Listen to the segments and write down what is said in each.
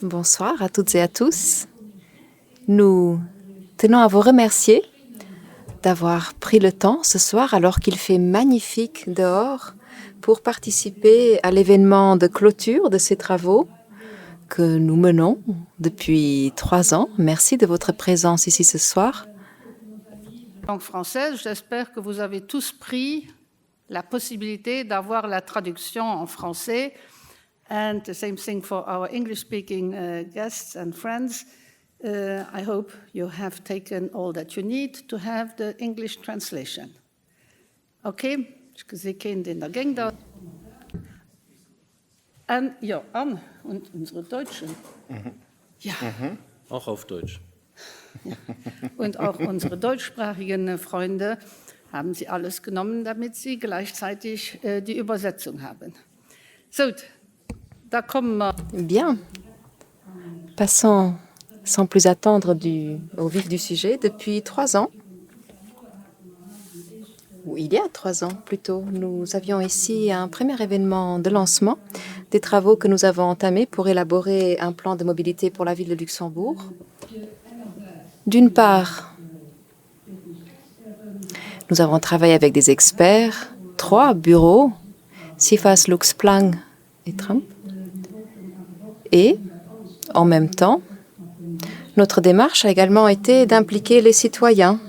Bonsoir à toutes et à tous. Nous tenons à vous remercier d'avoir pris le temps ce soir, alors qu'il fait magnifique dehors, pour participer à l'événement de clôture de ces travaux que nous menons depuis 3 ans. Merci de votre présence ici ce soir. Langue française, j'espère que vous avez tous pris la possibilité d'avoir la traduction en français. And the same thing for our English-speaking guests and friends. I hope you have taken all that you need to have the English translation. Okay, ich sehe keinen, den da ging da. Und ja, Anne und unsere Deutschen. Ja. Auch auf Deutsch. Ja. Und auch unsere deutschsprachigen Freunde haben sie alles genommen, damit sie gleichzeitig die Übersetzung haben. So, da kommen wir. Bien. Passons sans plus attendre au vif du sujet. Depuis 3 ans, ou il y a 3 ans plutôt, nous avions ici un premier événement de lancement des travaux que nous avons entamés pour élaborer un plan de mobilité pour la ville de Luxembourg. D'une part, nous avons travaillé avec des experts, 3 bureaux, CIFAS, LuxPlan et Trump. Et, en même temps, notre démarche a également été d'impliquer les citoyens.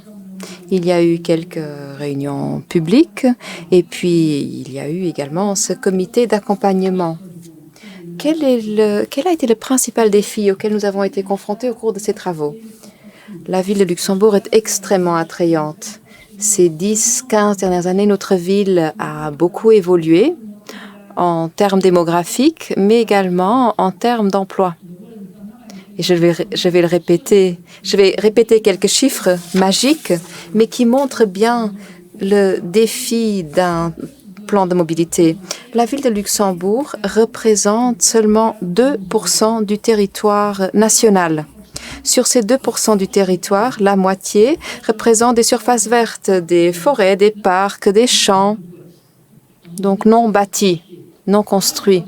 Il y a eu quelques réunions publiques et puis il y a eu également ce comité d'accompagnement. Quel a été le principal défi auquel nous avons été confrontés au cours de ces travaux? La ville de Luxembourg est extrêmement attrayante. Ces 10-15 dernières années, notre ville a beaucoup évolué en termes démographiques, mais également en termes d'emploi. Et je vais répéter quelques chiffres magiques, mais qui montrent bien le défi d'un plan de mobilité. La ville de Luxembourg représente seulement 2% du territoire national. Sur ces 2% du territoire, la moitié représente des surfaces vertes, des forêts, des parcs, des champs, donc non bâtis, non construits.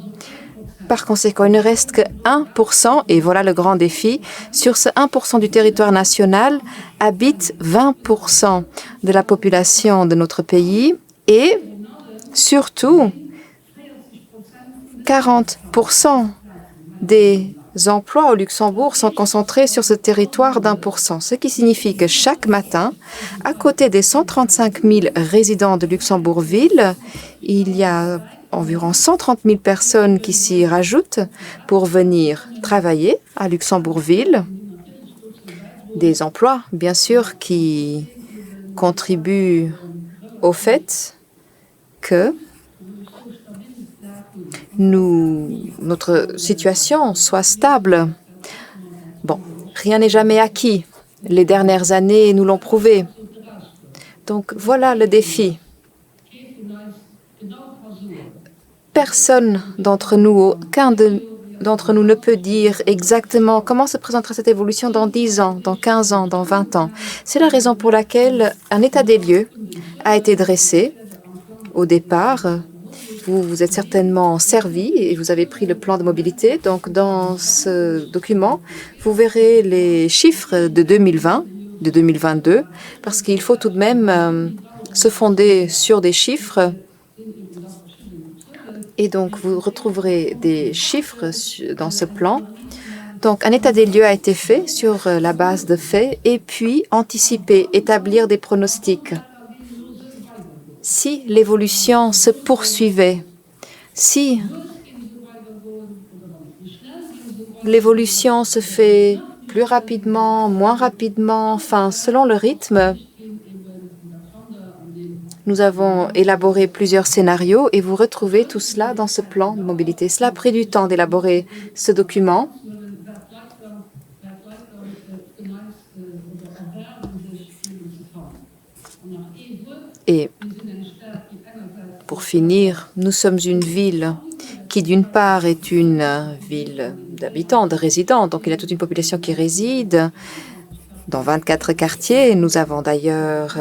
Par conséquent, il ne reste que 1%, et voilà le grand défi. Sur ce 1% du territoire national habite 20% de la population de notre pays et surtout 40% des emplois au Luxembourg sont concentrés sur ce territoire d'1%, ce qui signifie que chaque matin, à côté des 135 000 résidents de Luxembourg-Ville, il y a environ 130 000 personnes qui s'y rajoutent pour venir travailler à Luxembourg-Ville. Des emplois, bien sûr, qui contribuent au fait que notre situation soit stable. Bon, rien n'est jamais acquis. Les dernières années nous l'ont prouvé. Donc voilà le défi. Personne d'entre nous, aucun d'entre nous ne peut dire exactement comment se présentera cette évolution dans 10 ans, dans 15 ans, dans 20 ans. C'est la raison pour laquelle un état des lieux a été dressé au départ. Vous vous êtes certainement servi et vous avez pris le plan de mobilité. Donc, dans ce document, vous verrez les chiffres de 2020, de 2022, parce qu'il faut tout de même se fonder sur des chiffres. Et donc, vous retrouverez des chiffres dans ce plan. Donc, un état des lieux a été fait sur la base de faits et puis anticiper, établir des pronostics. Si l'évolution se poursuivait, si l'évolution se fait plus rapidement, moins rapidement, enfin, selon le rythme, nous avons élaboré plusieurs scénarios et vous retrouvez tout cela dans ce plan de mobilité. Cela a pris du temps d'élaborer ce document. Et pour finir, nous sommes une ville qui, d'une part, est une ville d'habitants, de résidents. Donc, il y a toute une population qui réside dans 24 quartiers. Nous avons d'ailleurs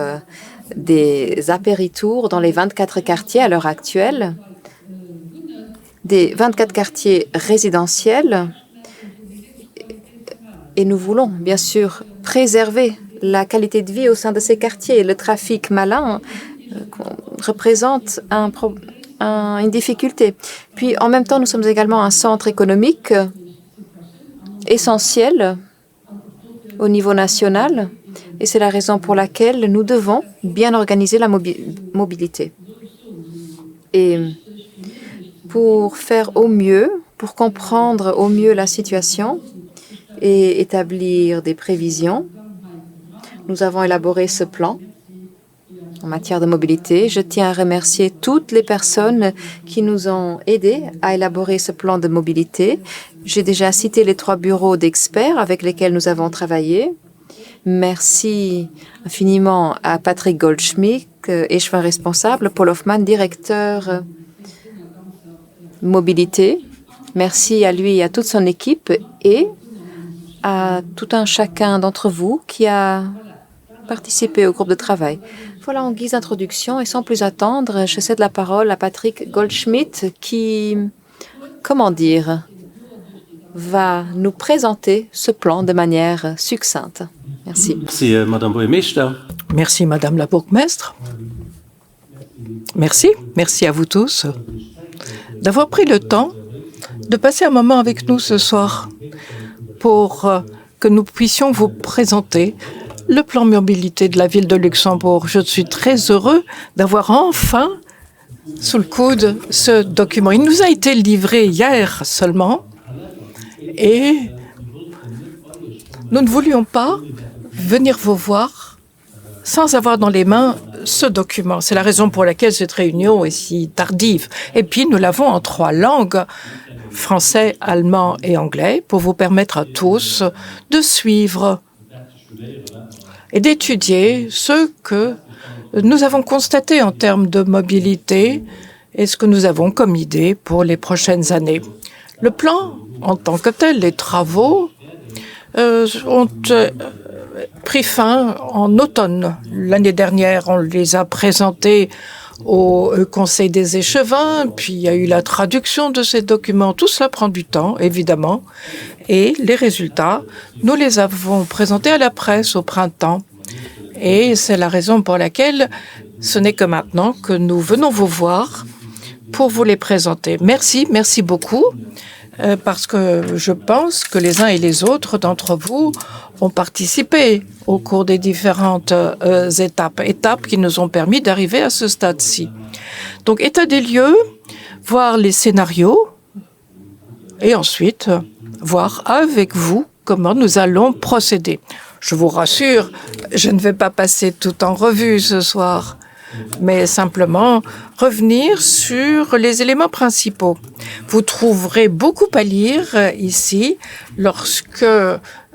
des apéritours dans les 24 quartiers à l'heure actuelle. des 24 quartiers résidentiels et nous voulons bien sûr préserver la qualité de vie au sein de ces quartiers. Le trafic malin représente une difficulté. Puis en même temps, nous sommes également un centre économique essentiel au niveau national et c'est la raison pour laquelle nous devons bien organiser la mobilité. Et pour faire au mieux, pour comprendre au mieux la situation et établir des prévisions, nous avons élaboré ce plan en matière de mobilité. Je tiens à remercier toutes les personnes qui nous ont aidés à élaborer ce plan de mobilité. J'ai déjà cité les 3 bureaux d'experts avec lesquels nous avons travaillé. Merci infiniment à Patrick Goldschmidt, échevin responsable, Paul Hoffman, directeur mobilité. Merci à lui et à toute son équipe et à tout un chacun d'entre vous qui a participé au groupe de travail. Voilà, en guise d'introduction et sans plus attendre, je cède la parole à Patrick Goldschmidt qui, comment dire, va nous présenter ce plan de manière succincte. Merci. Merci, Madame Bourgmeister. Merci, Madame la bourgmestre. Merci à vous tous d'avoir pris le temps de passer un moment avec nous ce soir pour que nous puissions vous présenter le plan mobilité de la ville de Luxembourg. Je suis très heureux d'avoir enfin sous le coude ce document. Il nous a été livré hier seulement et nous ne voulions pas venir vous voir sans avoir dans les mains ce document. C'est la raison pour laquelle cette réunion est si tardive. Et puis, nous l'avons en 3 langues, français, allemand et anglais, pour vous permettre à tous de suivre et d'étudier ce que nous avons constaté en termes de mobilité et ce que nous avons comme idée pour les prochaines années. Le plan, en tant que tel, les travaux ont pris fin en automne. L'année dernière, on les a présentés au Conseil des échevins, puis il y a eu la traduction de ces documents. Tout cela prend du temps, évidemment. Et les résultats, nous les avons présentés à la presse au printemps. Et c'est la raison pour laquelle ce n'est que maintenant que nous venons vous voir pour vous les présenter. Merci beaucoup. Parce que je pense que les uns et les autres d'entre vous ont participé au cours des différentes étapes qui nous ont permis d'arriver à ce stade-ci. Donc, état des lieux, voir les scénarios et ensuite voir avec vous comment nous allons procéder. Je vous rassure, je ne vais pas passer tout en revue ce soir, mais simplement revenir sur les éléments principaux. Vous trouverez beaucoup à lire ici lorsque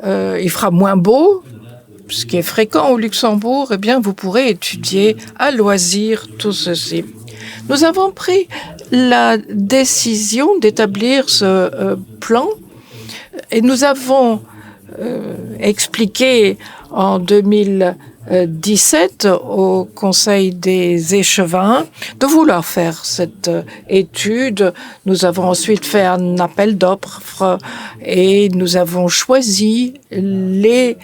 il fera moins beau, ce qui est fréquent au Luxembourg. Eh bien, vous pourrez étudier à loisir tout ceci. Nous avons pris la décision d'établir ce plan et nous avons expliqué en 2017 au Conseil des échevins de vouloir faire cette étude. Nous avons ensuite fait un appel d'offres et nous avons choisi les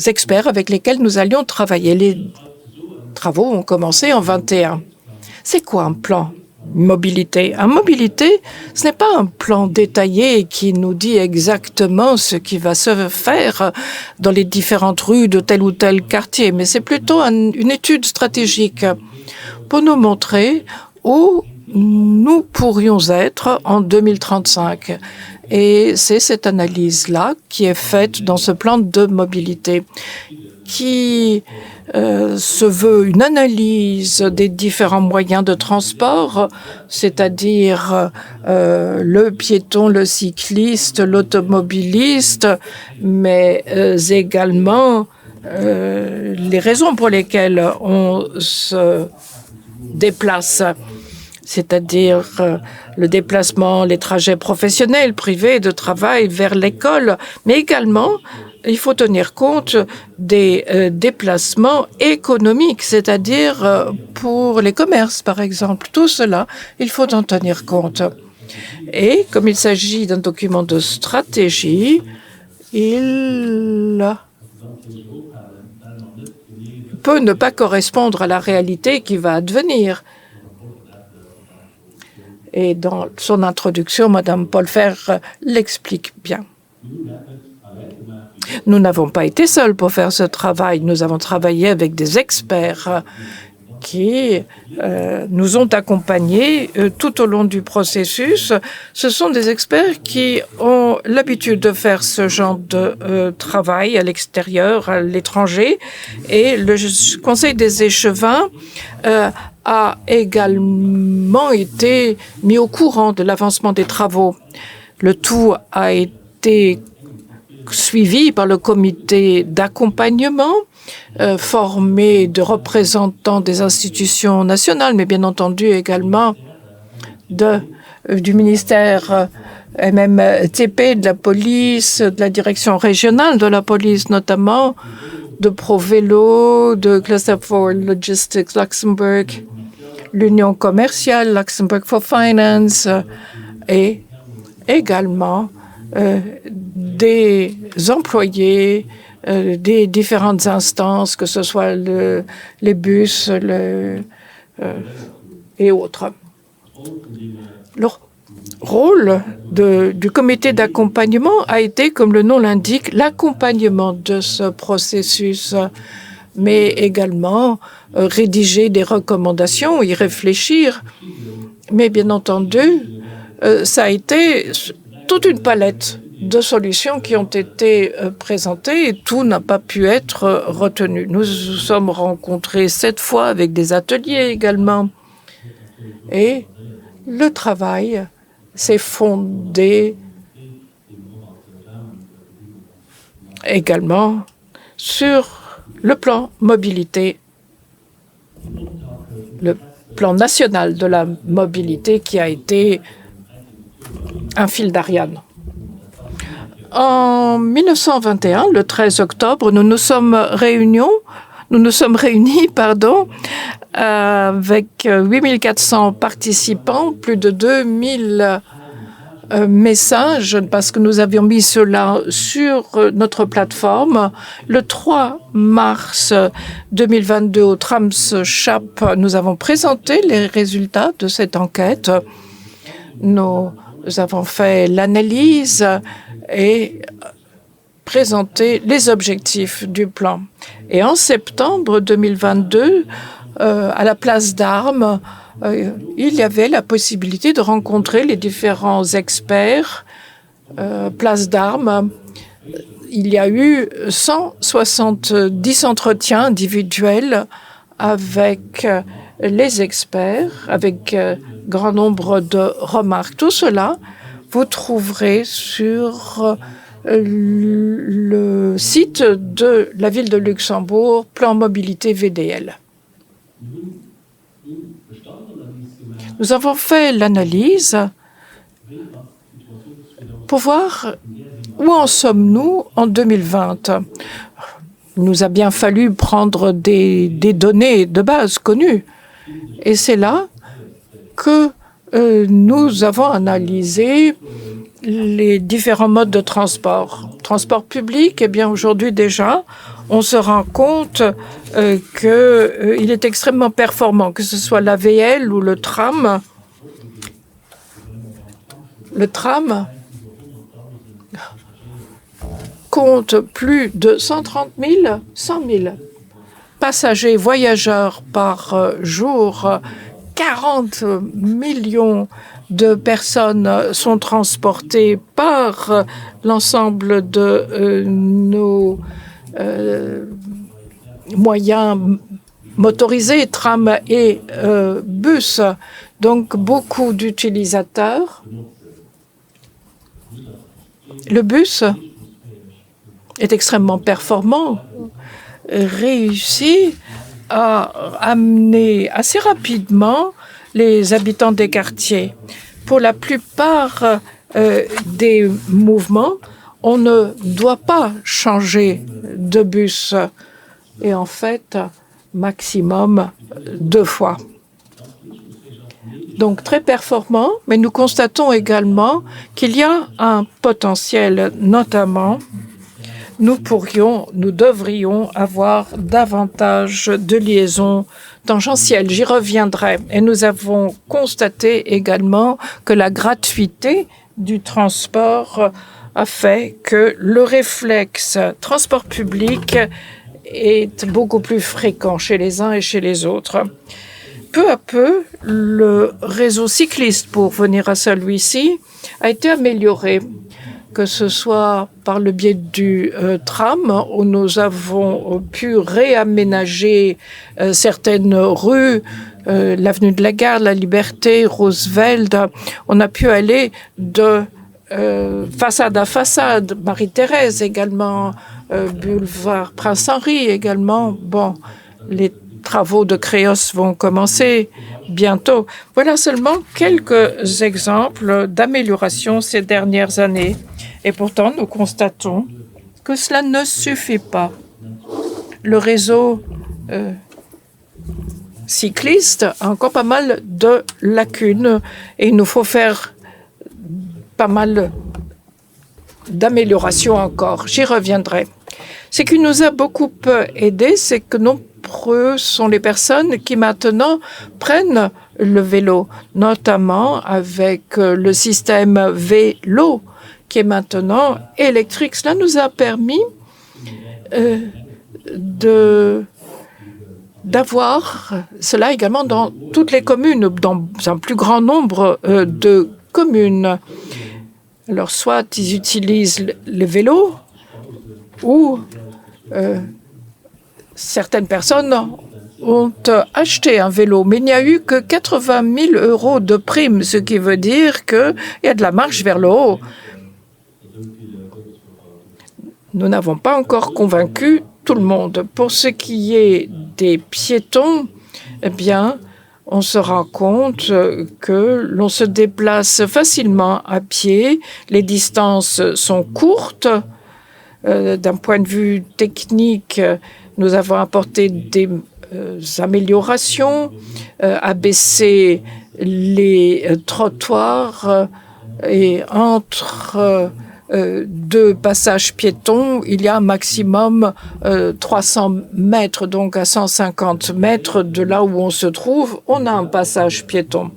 experts avec lesquels nous allions travailler. Les travaux ont commencé en 21. C'est quoi un plan mobilité? Un mobilité, ce n'est pas un plan détaillé qui nous dit exactement ce qui va se faire dans les différentes rues de tel ou tel quartier, mais c'est plutôt une étude stratégique pour nous montrer où nous pourrions être en 2035. Et c'est cette analyse-là qui est faite dans ce plan de mobilité qui se veut une analyse des différents moyens de transport, c'est-à-dire le piéton, le cycliste, l'automobiliste, mais également les raisons pour lesquelles on se déplace, c'est-à-dire le déplacement, les trajets professionnels, privés, de travail vers l'école, mais également il faut tenir compte des déplacements économiques, c'est-à-dire pour les commerces, par exemple. Tout cela, il faut en tenir compte. Et comme il s'agit d'un document de stratégie, il peut ne pas correspondre à la réalité qui va advenir. Et dans son introduction, Madame Polfer l'explique bien. Nous n'avons pas été seuls pour faire ce travail. Nous avons travaillé avec des experts qui nous ont accompagnés tout au long du processus. Ce sont des experts qui ont l'habitude de faire ce genre de travail à l'extérieur, à l'étranger. Et le Conseil des échevins a également été mis au courant de l'avancement des travaux. Le tout a été suivi par le comité d'accompagnement formé de représentants des institutions nationales, mais bien entendu également du ministère MMTP, de la police, de la direction régionale de la police notamment, de ProVélo, de Cluster for Logistics Luxembourg, l'Union commerciale Luxembourg for Finance et également des employés des différentes instances, que ce soit les bus et autres. Le rôle du comité d'accompagnement a été, comme le nom l'indique, l'accompagnement de ce processus, mais également rédiger des recommandations, y réfléchir. Mais bien entendu, ça a été toute une palette de solutions qui ont été présentées et tout n'a pas pu être retenu. Nous nous sommes rencontrés 7 fois avec des ateliers également. Et le travail s'est fondé également sur le plan mobilité, le plan national de la mobilité qui a été un fil d'Ariane. En 1921, le 13 octobre, nous nous sommes réunis, avec 8400 participants, plus de 2000 messages, parce que nous avions mis cela sur notre plateforme. Le 3 mars 2022, au Trams Chap, nous avons présenté les résultats de cette enquête. Nous avons fait l'analyse et présenté les objectifs du plan. Et en septembre 2022, à la place d'Armes, il y avait la possibilité de rencontrer les différents experts. Place d'Armes, il y a eu 170 entretiens individuels avec les experts, avec grand nombre de remarques. Tout cela, vous trouverez sur le site de la ville de Luxembourg, Plan Mobilité VDL. Nous avons fait l'analyse pour voir où en sommes-nous en 2020. Il nous a bien fallu prendre des données de base connues. Et c'est là que nous avons analysé les différents modes de transport. Transport public, eh bien aujourd'hui déjà, on se rend compte qu'il est extrêmement performant, que ce soit l'AVL ou le tram. Le tram compte plus de 130 000, 100 000 passagers voyageurs par jour. 40 millions de personnes sont transportées par l'ensemble de nos moyens motorisés, tram et bus. Donc, beaucoup d'utilisateurs. Le bus est extrêmement performant, réussit à amener assez rapidement les habitants des quartiers. Pour la plupart des mouvements, on ne doit pas changer de bus. Et en fait, maximum 2 fois. donc très performant, mais nous constatons également qu'il y a un potentiel, notamment nous devrions avoir davantage de liaisons tangentielles. J'y reviendrai. Et nous avons constaté également que la gratuité du transport a fait que le réflexe transport public est beaucoup plus fréquent chez les uns et chez les autres. Peu à peu, le réseau cycliste, pour venir à celui-ci, a été amélioré, que ce soit par le biais du tram, où nous avons pu réaménager certaines rues, l'avenue de la Gare, la Liberté, Roosevelt. On a pu aller de façade à façade, Marie-Thérèse également, boulevard Prince-Henri également. Bon, les travaux de Créos vont commencer bientôt. Voilà seulement quelques exemples d'amélioration ces dernières années. Et pourtant, nous constatons que cela ne suffit pas. Le réseau cycliste a encore pas mal de lacunes et il nous faut faire pas mal d'améliorations encore. J'y reviendrai. Ce qui nous a beaucoup aidé, c'est que nombreux sont les personnes qui maintenant prennent le vélo, notamment avec le système vélo qui est maintenant électrique. Cela nous a permis d'avoir cela également dans toutes les communes, dans un plus grand nombre de communes. Alors, soit ils utilisent le vélo ou certaines personnes ont acheté un vélo, mais il n'y a eu que 80 000 € de primes, ce qui veut dire qu'il y a de la marche vers le haut. Nous n'avons pas encore convaincu tout le monde. Pour ce qui est des piétons, eh bien, on se rend compte que l'on se déplace facilement à pied, les distances sont courtes. D'un point de vue technique, nous avons apporté des améliorations, abaissé les trottoirs et entre deux passages piétons, il y a un maximum 300 mètres, donc à 150 mètres de là où on se trouve, on a un passage piéton.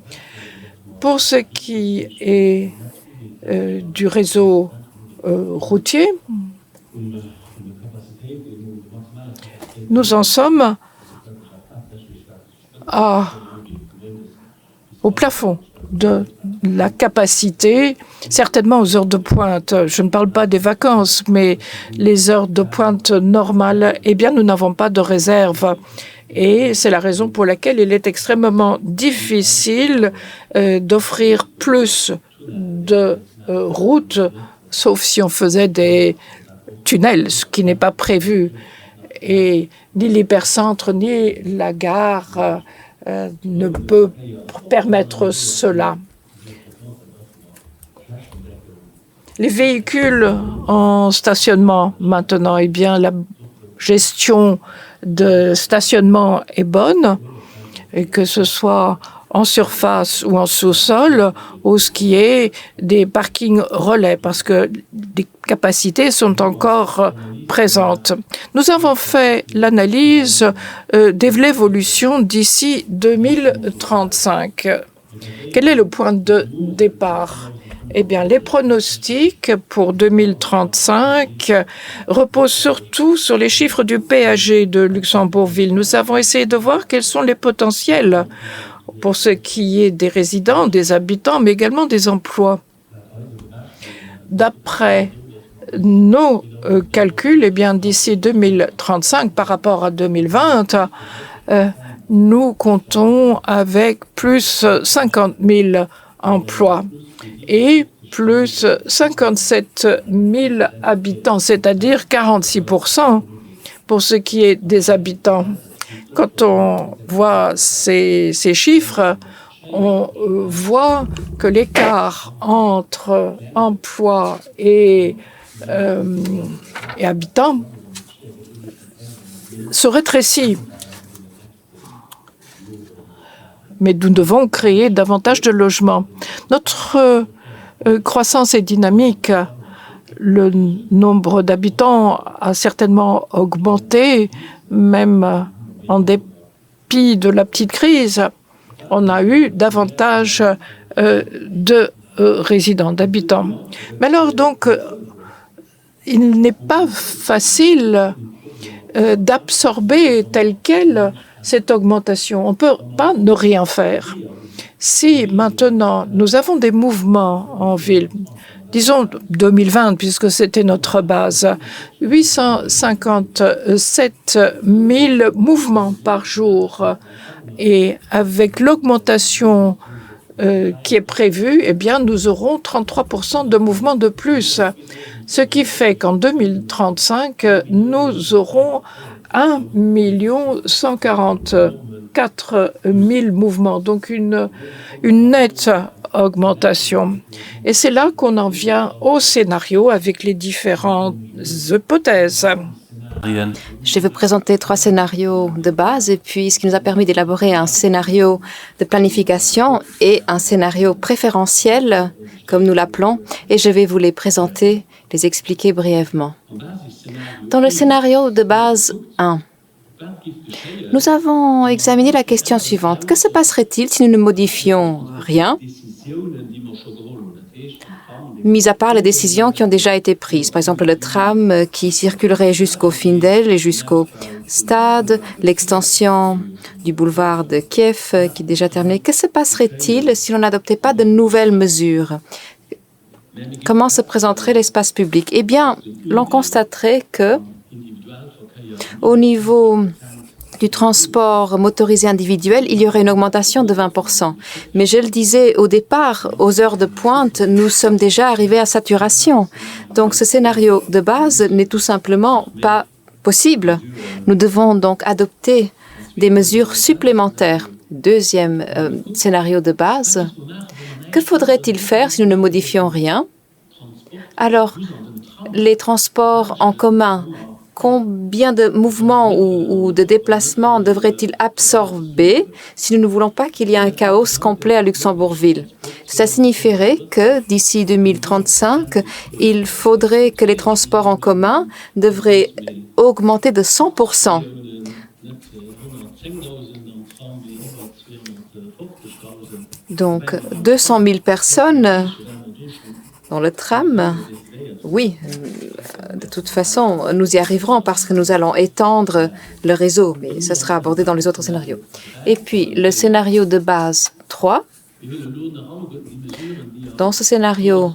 Pour ce qui est du réseau routier, nous en sommes au plafond de la capacité, certainement aux heures de pointe. Je ne parle pas des vacances, mais les heures de pointe normales, eh bien, nous n'avons pas de réserve. Et c'est la raison pour laquelle il est extrêmement difficile d'offrir plus de routes, sauf si on faisait des tunnels, ce qui n'est pas prévu. Et ni l'hypercentre, ni la gare ne peut permettre cela. Les véhicules en stationnement maintenant, eh bien, la gestion de stationnement est bonne, et que ce soit en surface ou en sous-sol, ou ce qui est des parkings relais, parce que les capacités sont encore présentes. Nous avons fait l'analyse de l'évolution d'ici 2035. Quel est le point de départ? Eh bien, les pronostics pour 2035 reposent surtout sur les chiffres du PAG de Luxembourgville. Nous avons essayé de voir quels sont les potentiels pour ce qui est des résidents, des habitants, mais également des emplois. D'après nos calculs, eh bien, d'ici 2035 par rapport à 2020, nous comptons avec plus 50 000 emplois et plus 57 000 habitants, c'est-à-dire 46% pour ce qui est des habitants. Quand on voit ces chiffres, on voit que l'écart entre emploi et habitants se rétrécit. mais nous devons créer davantage de logements. Notre croissance est dynamique. Le nombre d'habitants a certainement augmenté, même en dépit de la petite crise. On a eu davantage de résidents, d'habitants. Mais alors, donc, il n'est pas facile d'absorber telle quelle cette augmentation. On ne peut pas ne rien faire. Si maintenant nous avons des mouvements en ville, disons 2020, puisque c'était notre base, 857 000 mouvements par jour, et avec l'augmentation qui est prévue, eh bien, nous aurons 33% de mouvements de plus. Ce qui fait qu'en 2035, nous aurons 1 144 000 mouvements, donc une nette augmentation. Et c'est là qu'on en vient au scénario avec les différentes hypothèses. Je vais vous présenter 3 scénarios de base et puis ce qui nous a permis d'élaborer un scénario de planification et un scénario préférentiel, comme nous l'appelons, et je vais vous les présenter, les expliquer brièvement. Dans le scénario de base 1, nous avons examiné la question suivante. Que se passerait-il si nous ne modifions rien, mis à part les décisions qui ont déjà été prises? Par exemple, le tram qui circulerait jusqu'au Findel et jusqu'au stade, l'extension du boulevard de Kiev qui est déjà terminée. Que se passerait-il si l'on n'adoptait pas de nouvelles mesures? Comment se présenterait l'espace public? Eh bien, l'on constaterait que au niveau du transport motorisé individuel, il y aurait une augmentation de 20%. Mais je le disais au départ, aux heures de pointe, nous sommes déjà arrivés à saturation. Donc ce scénario de base n'est tout simplement pas possible. Nous devons donc adopter des mesures supplémentaires. Deuxième scénario de base, que faudrait-il faire si nous ne modifions rien? Alors, les transports en commun, combien de mouvements ou de déplacements devraient-ils absorber si nous ne voulons pas qu'il y ait un chaos complet à Luxembourgville? Ça signifierait que d'ici 2035, il faudrait que les transports en commun devraient augmenter de 100%. Donc, 200 000 personnes dans le tram. Oui, de toute façon, nous y arriverons parce que nous allons étendre le réseau, mais ça sera abordé dans les autres scénarios. Et puis, le scénario de base 3. Dans ce scénario,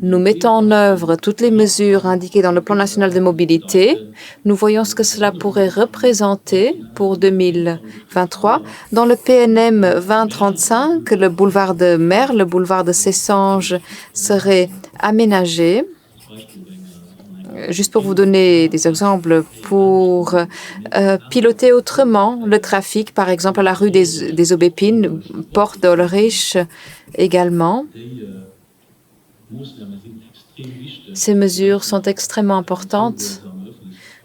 nous mettons en œuvre toutes les mesures indiquées dans le plan national de mobilité. Nous voyons ce que cela pourrait représenter pour 2023. Dans le PNM 2035, le boulevard de Merle, le boulevard de Sessanges serait aménagé. Juste pour vous donner des exemples, pour piloter autrement le trafic, par exemple à la rue des Aubépines, Porte d'Olrich également. Ces mesures sont extrêmement importantes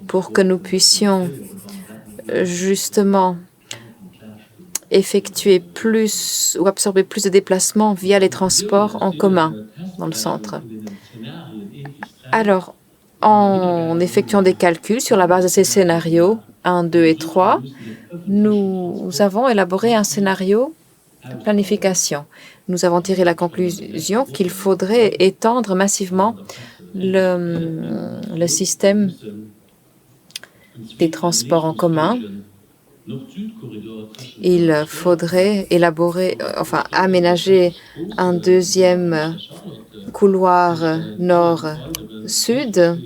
pour que nous puissions justement effectuer plus ou absorber plus de déplacements via les transports en commun dans le centre. Alors, en effectuant des calculs sur la base de ces scénarios 1, 2 et 3, nous avons élaboré un scénario de planification. Nous avons tiré la conclusion qu'il faudrait étendre massivement le système des transports en commun. Il faudrait aménager un deuxième couloir nord-sud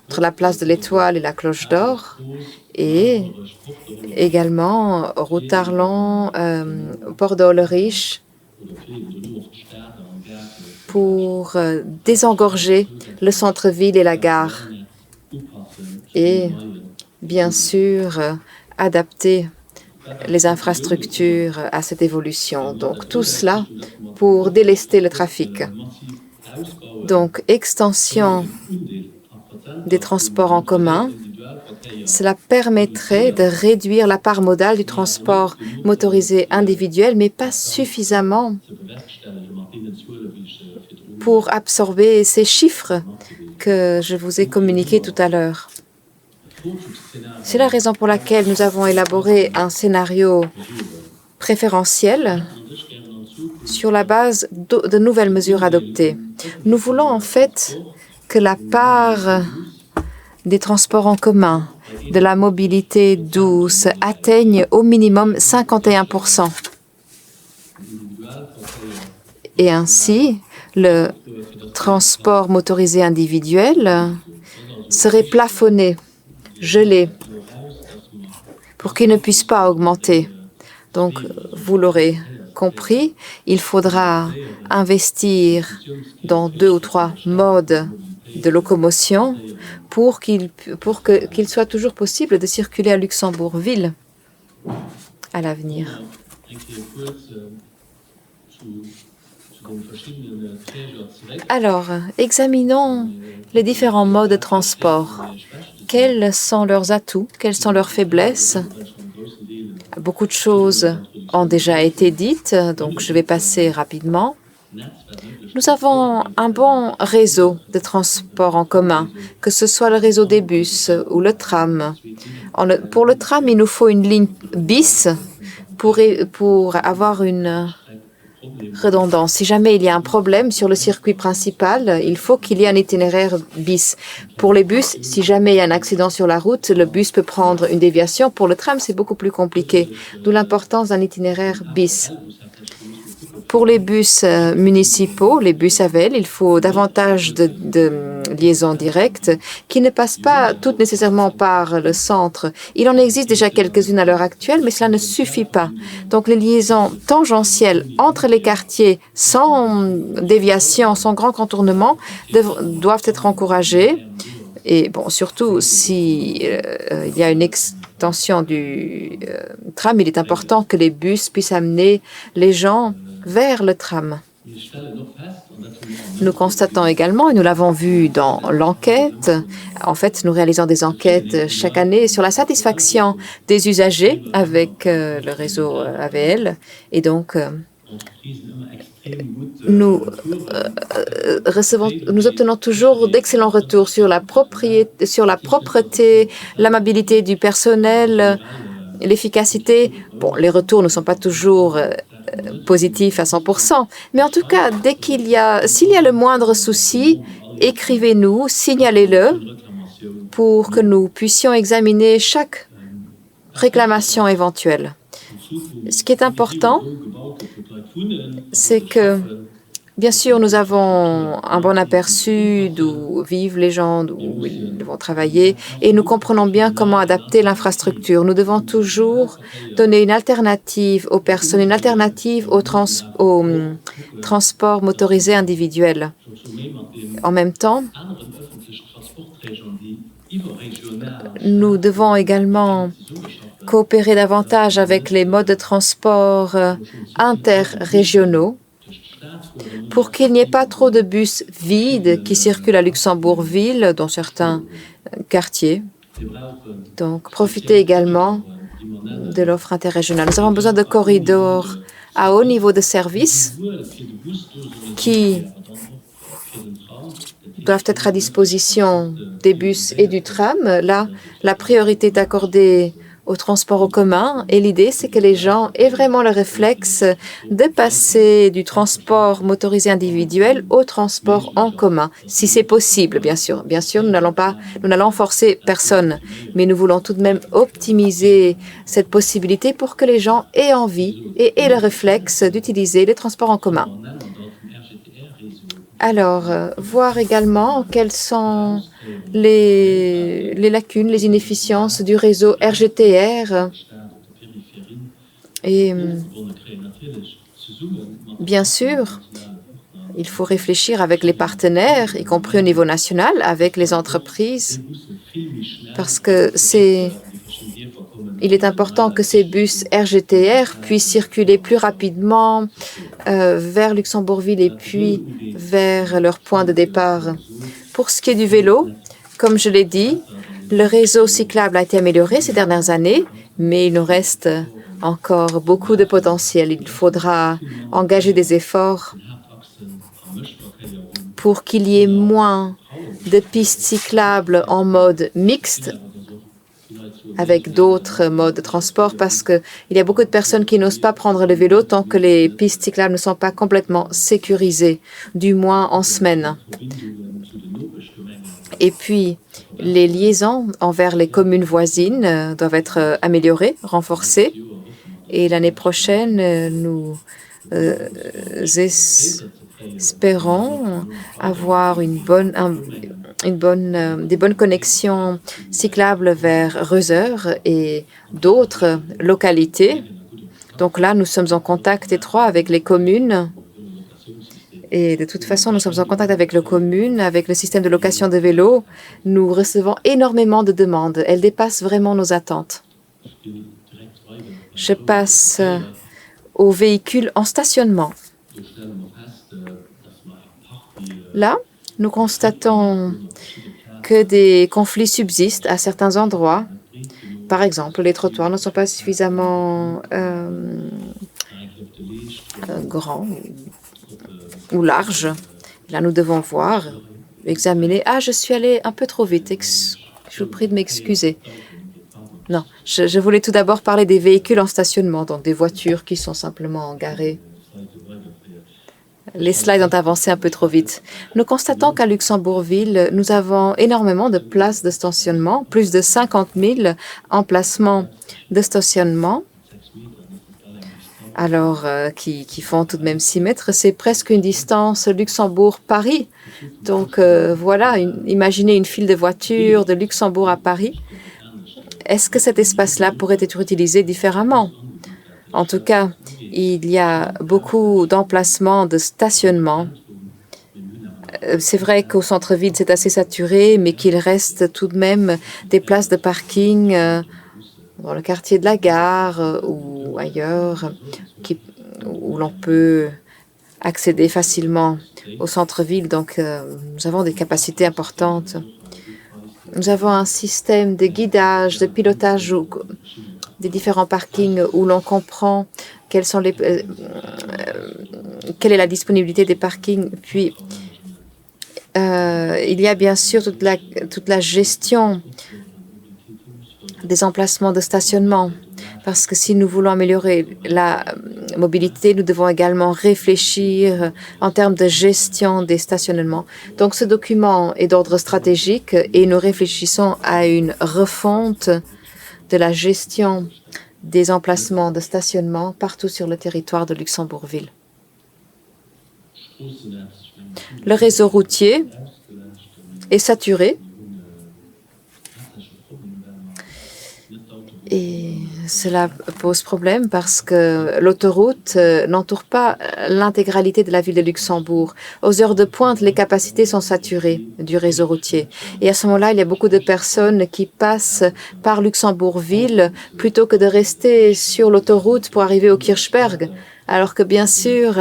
entre la place de l'Étoile et la Cloche d'Or, et également route Arlon, Port d'Olrich, pour désengorger le centre-ville et la gare. Et bien sûr, adapter les infrastructures à cette évolution. Donc, tout cela pour délester le trafic. Donc, extension des transports en commun, Cela permettrait de réduire la part modale du transport motorisé individuel, mais pas suffisamment pour absorber ces chiffres que je vous ai communiqués tout à l'heure. C'est la raison pour laquelle nous avons élaboré un scénario préférentiel sur la base de nouvelles mesures adoptées. Nous voulons en fait que la part des transports en commun, de la mobilité douce, atteigne au minimum 51%. Et ainsi, le transport motorisé individuel serait plafonné, gelé, pour qu'il ne puisse pas augmenter. Donc, vous l'aurez compris, il faudra investir dans 2 ou 3 modes de locomotion pour qu'il soit toujours possible de circuler à Luxembourg-Ville à l'avenir. Alors, examinons les différents modes de transport. Quels sont leurs atouts? Quelles sont leurs faiblesses? Beaucoup de choses ont déjà été dites, donc je vais passer rapidement. Nous avons un bon réseau de transport en commun, que ce soit le réseau des bus ou le tram. Pour le tram, il nous faut une ligne bis pour avoir une redondance. Si jamais il y a un problème sur le circuit principal, il faut qu'il y ait un itinéraire bis. Pour les bus, si jamais il y a un accident sur la route, le bus peut prendre une déviation. Pour le tram, c'est beaucoup plus compliqué, d'où l'importance d'un itinéraire bis. Pour les bus municipaux, les bus AVL, il faut davantage de liaisons directes qui ne passent pas toutes nécessairement par le centre. Il en existe déjà quelques-unes à l'heure actuelle, mais cela ne suffit pas. Donc les liaisons tangentielles entre les quartiers sans déviation, sans grand contournement, doivent être encouragées. Et bon, surtout si il y a une extension du tram, il est important que les bus puissent amener les gens vers le tram. Nous constatons également, et nous l'avons vu dans l'enquête, en fait, nous réalisons des enquêtes chaque année sur la satisfaction des usagers avec le réseau AVL. Et donc, nous obtenons toujours d'excellents retours sur la propreté, l'amabilité du personnel, l'efficacité. Bon, les retours ne sont pas toujours positif à 100%. Mais en tout cas, s'il y a le moindre souci, écrivez-nous, signalez-le pour que nous puissions examiner chaque réclamation éventuelle. Ce qui est important, c'est que, bien sûr, nous avons un bon aperçu d'où vivent les gens, d'où ils vont travailler, et nous comprenons bien comment adapter l'infrastructure. Nous devons toujours donner une alternative aux personnes, une alternative au transport motorisé individuel. En même temps, nous devons également coopérer davantage avec les modes de transport interrégionaux pour qu'il n'y ait pas trop de bus vides qui circulent à Luxembourg-Ville, dans certains quartiers. Donc, profitez également de l'offre interrégionale. Nous avons besoin de corridors à haut niveau de service qui doivent être à disposition des bus et du tram. Là, la priorité est accordée au transport en commun et l'idée, c'est que les gens aient vraiment le réflexe de passer du transport motorisé individuel au transport en commun, si c'est possible, bien sûr. Bien sûr, nous n'allons forcer personne, mais nous voulons tout de même optimiser cette possibilité pour que les gens aient envie et aient le réflexe d'utiliser les transports en commun. Alors, voir également quelles sont les lacunes, les inefficiences du réseau RGTR. Et bien sûr, il faut réfléchir avec les partenaires, y compris au niveau national, avec les entreprises, parce que il est important que ces bus RGTR puissent circuler plus rapidement vers Luxembourg-Ville et puis vers leur point de départ. Pour ce qui est du vélo, comme je l'ai dit, Le réseau cyclable a été amélioré ces dernières années, mais il nous reste encore beaucoup de potentiel. Il faudra engager des efforts pour qu'il y ait moins de pistes cyclables en mode mixte avec d'autres modes de transport parce qu'il y a beaucoup de personnes qui n'osent pas prendre le vélo tant que les pistes cyclables ne sont pas complètement sécurisées, du moins en semaine. Et puis, les liaisons envers les communes voisines doivent être améliorées, renforcées. Et l'année prochaine, nous espérons avoir des bonnes connexions cyclables vers Reuseur et d'autres localités. Donc là, nous sommes en contact étroit avec les communes. Et de toute façon, nous sommes en contact avec les communes, avec le système de location de vélos. Nous recevons énormément de demandes. Elles dépassent vraiment nos attentes. Je passe aux véhicules en stationnement. Là, nous constatons que des conflits subsistent à certains endroits. Par exemple, les trottoirs ne sont pas suffisamment grands ou larges. Là, nous devons voir, examiner. Ah, je suis allée un peu trop vite. Je vous prie de m'excuser. Non, je voulais tout d'abord parler des véhicules en stationnement, donc des voitures qui sont simplement garées. Les slides ont avancé un peu trop vite. Nous constatons qu'à Luxembourgville, nous avons énormément de places de stationnement, plus de 50 000 emplacements de stationnement, alors qui font tout de même 6 mètres. C'est presque une distance Luxembourg-Paris. Donc voilà, imaginez une file de voitures de Luxembourg à Paris. Est-ce que cet espace-là pourrait être utilisé différemment? En tout cas, il y a beaucoup d'emplacements de stationnement. C'est vrai qu'au centre-ville, c'est assez saturé, mais qu'il reste tout de même des places de parking dans le quartier de la gare ou ailleurs où l'on peut accéder facilement au centre-ville. Donc, nous avons des capacités importantes. Nous avons un système de guidage, de pilotage des différents parkings où l'on comprend quelle est la disponibilité des parkings. Puis, il y a bien sûr toute la gestion des emplacements de stationnement. Parce que si nous voulons améliorer la mobilité, nous devons également réfléchir en termes de gestion des stationnements. Donc, ce document est d'ordre stratégique et nous réfléchissons à une refonte de la gestion des emplacements de stationnement partout sur le territoire de Luxembourgville. Le réseau routier est saturé et cela pose problème parce que l'autoroute n'entoure pas l'intégralité de la ville de Luxembourg. Aux heures de pointe, les capacités sont saturées du réseau routier. Et à ce moment-là, il y a beaucoup de personnes qui passent par Luxembourgville plutôt que de rester sur l'autoroute pour arriver au Kirchberg. Alors que bien sûr,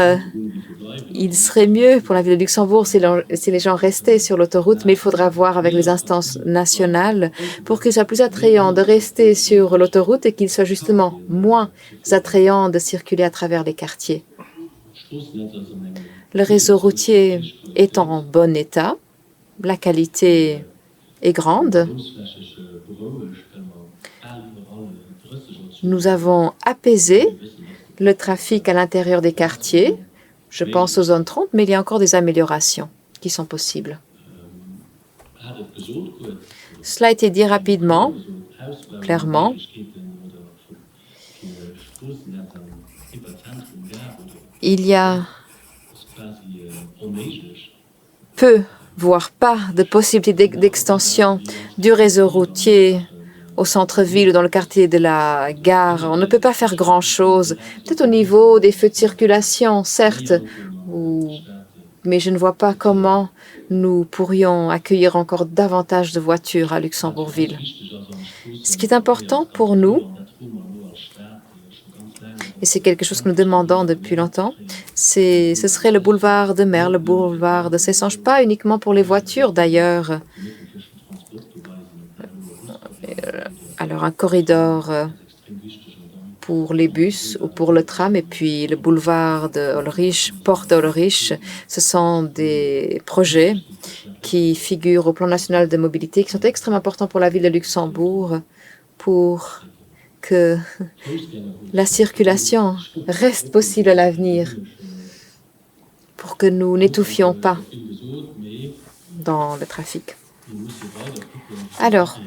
il serait mieux pour la ville de Luxembourg si les gens restaient sur l'autoroute, mais il faudra voir avec les instances nationales pour qu'il soit plus attrayant de rester sur l'autoroute et qu'il soit justement moins attrayant de circuler à travers les quartiers. Le réseau routier est en bon état, la qualité est grande. Nous avons apaisé le trafic à l'intérieur des quartiers. Je pense aux zones 30, mais il y a encore des améliorations qui sont possibles. Cela a été dit rapidement, clairement. Il y a peu, voire pas, de possibilités d'extension du réseau routier au centre-ville ou dans le quartier de la gare. On ne peut pas faire grand-chose. Peut-être au niveau des feux de circulation, certes, mais je ne vois pas comment nous pourrions accueillir encore davantage de voitures à Luxembourgville. Ce qui est important pour nous, et c'est quelque chose que nous demandons depuis longtemps, ce serait le boulevard de Mer, le boulevard de Sessange, pas uniquement pour les voitures d'ailleurs. Alors un corridor pour les bus ou pour le tram, et puis le boulevard de Ulrich, porte Ulrich. Ce sont des projets qui figurent au plan national de mobilité, qui sont extrêmement importants pour la ville de Luxembourg, pour que la circulation reste possible à l'avenir, pour que nous n'étouffions pas dans le trafic. Alors,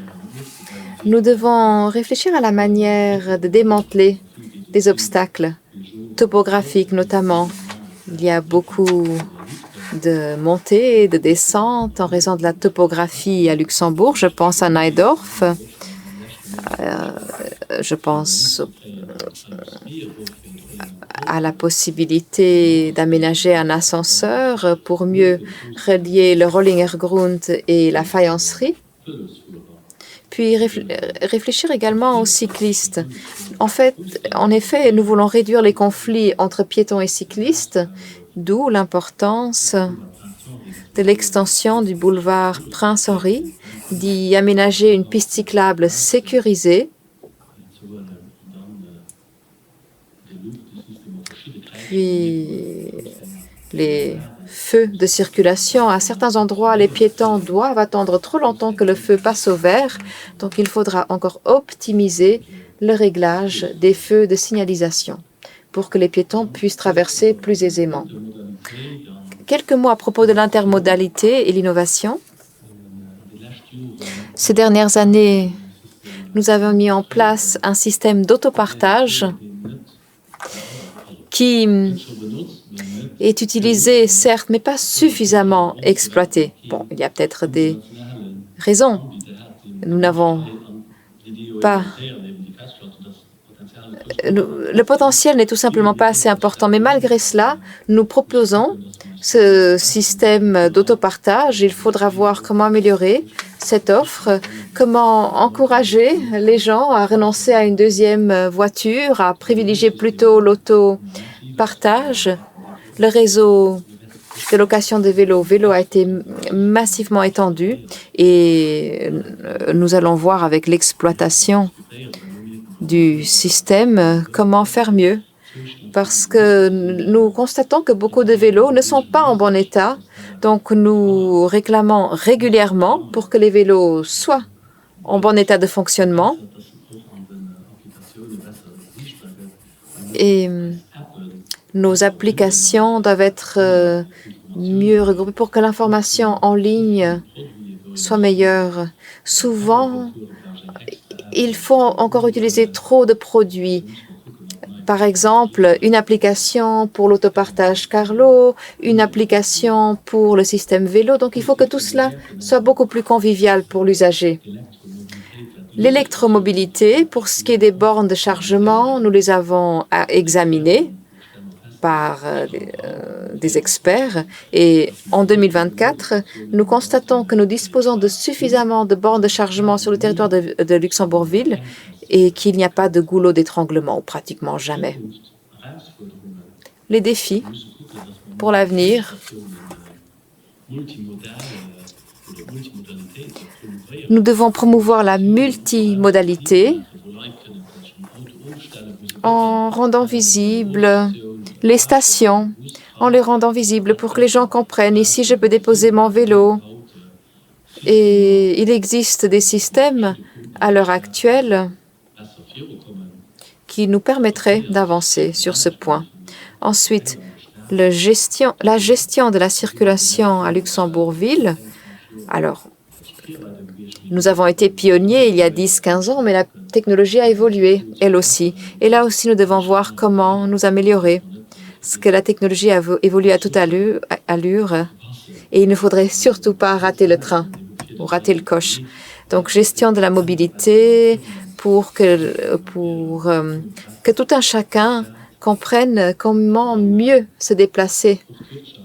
nous devons réfléchir à la manière de démanteler des obstacles topographiques notamment. Il y a beaucoup de montées et de descentes en raison de la topographie à Luxembourg. Je pense à Najdorf. Je pense à la possibilité d'aménager un ascenseur pour mieux relier le Rollingergrund et la faïencerie. Puis réfléchir également aux cyclistes. En effet, nous voulons réduire les conflits entre piétons et cyclistes, d'où l'importance de l'extension du boulevard Prince-Henri, d'y aménager une piste cyclable sécurisée, puis les feux de circulation. À certains endroits, les piétons doivent attendre trop longtemps que le feu passe au vert, donc il faudra encore optimiser le réglage des feux de signalisation pour que les piétons puissent traverser plus aisément. Quelques mots à propos de l'intermodalité et l'innovation. Ces dernières années, nous avons mis en place un système d'autopartage qui est utilisé, certes, mais pas suffisamment exploité. Bon, il y a peut-être des raisons. Nous n'avons pas... Le potentiel n'est tout simplement pas assez important, mais malgré cela, nous proposons ce système d'autopartage. Il faudra voir comment améliorer cette offre, comment encourager les gens à renoncer à une deuxième voiture, à privilégier plutôt l'autopartage. Le réseau de location de vélo a été massivement étendu et nous allons voir avec l'exploitation du système comment faire mieux, parce que nous constatons que beaucoup de vélos ne sont pas en bon état. Donc, nous réclamons régulièrement pour que les vélos soient en bon état de fonctionnement. Et nos applications doivent être mieux regroupées pour que l'information en ligne soit meilleure. Souvent, il faut encore utiliser trop de produits. Par exemple, une application pour l'autopartage Carlo, une application pour le système vélo. Donc, il faut que tout cela soit beaucoup plus convivial pour l'usager. L'électromobilité, pour ce qui est des bornes de chargement, nous les avons examinées par des experts. Et en 2024, nous constatons que nous disposons de suffisamment de bornes de chargement sur le territoire de Luxembourg-Ville et qu'il n'y a pas de goulot d'étranglement, ou pratiquement jamais. Les défis pour l'avenir. Nous devons promouvoir la multimodalité en rendant visibles les stations, en les rendant visibles pour que les gens comprennent. Ici, je peux déposer mon vélo. Et il existe des systèmes à l'heure actuelle qui nous permettraient d'avancer sur ce point. Ensuite, la gestion de la circulation à Luxembourg-Ville. Alors, nous avons été pionniers il y a 10-15 ans, mais la technologie a évolué, elle aussi. Et là aussi, nous devons voir comment nous améliorer. Parce que la technologie a évolué à toute allure et il ne faudrait surtout pas rater le train ou rater le coche. Donc, gestion de la mobilité pour que tout un chacun comprenne comment mieux se déplacer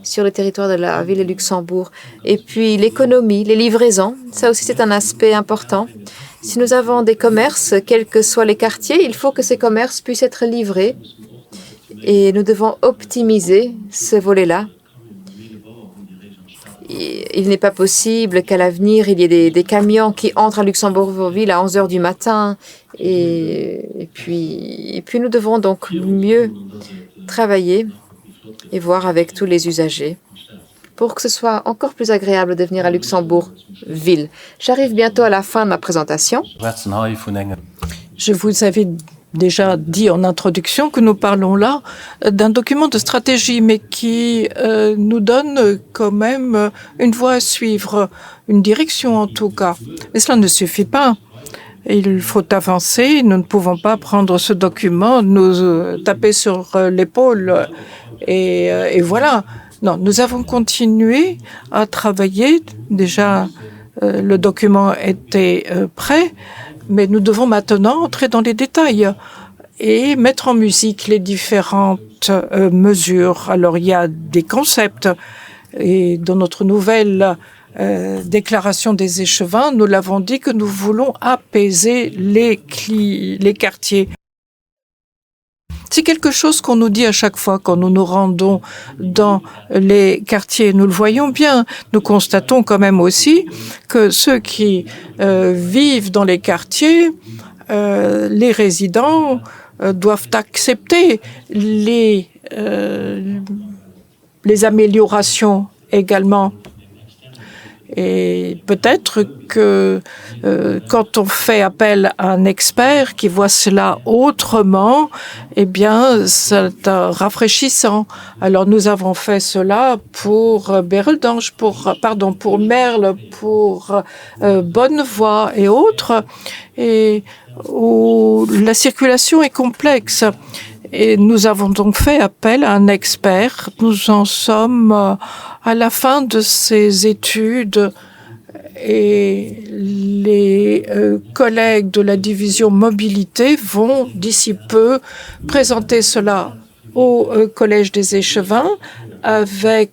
sur le territoire de la ville de Luxembourg. Et puis l'économie, les livraisons, ça aussi c'est un aspect important. Si nous avons des commerces, quels que soient les quartiers, il faut que ces commerces puissent être livrés et nous devons optimiser ce volet-là. il n'est pas possible qu'à l'avenir, il y ait des camions qui entrent à Luxembourgville à 11 heures du matin. Et puis, nous devrons donc mieux travailler et voir avec tous les usagers pour que ce soit encore plus agréable de venir à Luxembourgville. J'arrive bientôt à la fin de ma présentation. Je vous avais déjà dit en introduction que nous parlons là d'un document de stratégie, mais qui nous donne quand même une voie à suivre, une direction en tout cas. Mais cela ne suffit pas. Il faut avancer. Nous ne pouvons pas prendre ce document, nous taper sur l'épaule et voilà. Non, nous avons continué à travailler. Déjà, le document était prêt, mais nous devons maintenant entrer dans les détails et mettre en musique les différentes mesures. Alors, il y a des concepts et dans notre nouvelle déclaration des échevins, nous l'avons dit que nous voulons apaiser les quartiers. C'est quelque chose qu'on nous dit à chaque fois quand nous nous rendons dans les quartiers. Nous le voyons bien. Nous constatons quand même aussi que ceux qui vivent dans les quartiers, les résidents, doivent accepter les améliorations également. Et peut-être que quand on fait appel à un expert qui voit cela autrement, eh bien, c'est rafraîchissant. Alors, nous avons fait cela pour Bereldange, pour Merle, pour Bonnevoie et autres, et où la circulation est complexe. Et nous avons donc fait appel à un expert. Nous en sommes à la fin de ces études et les collègues de la division mobilité vont d'ici peu présenter cela au Collège des échevins avec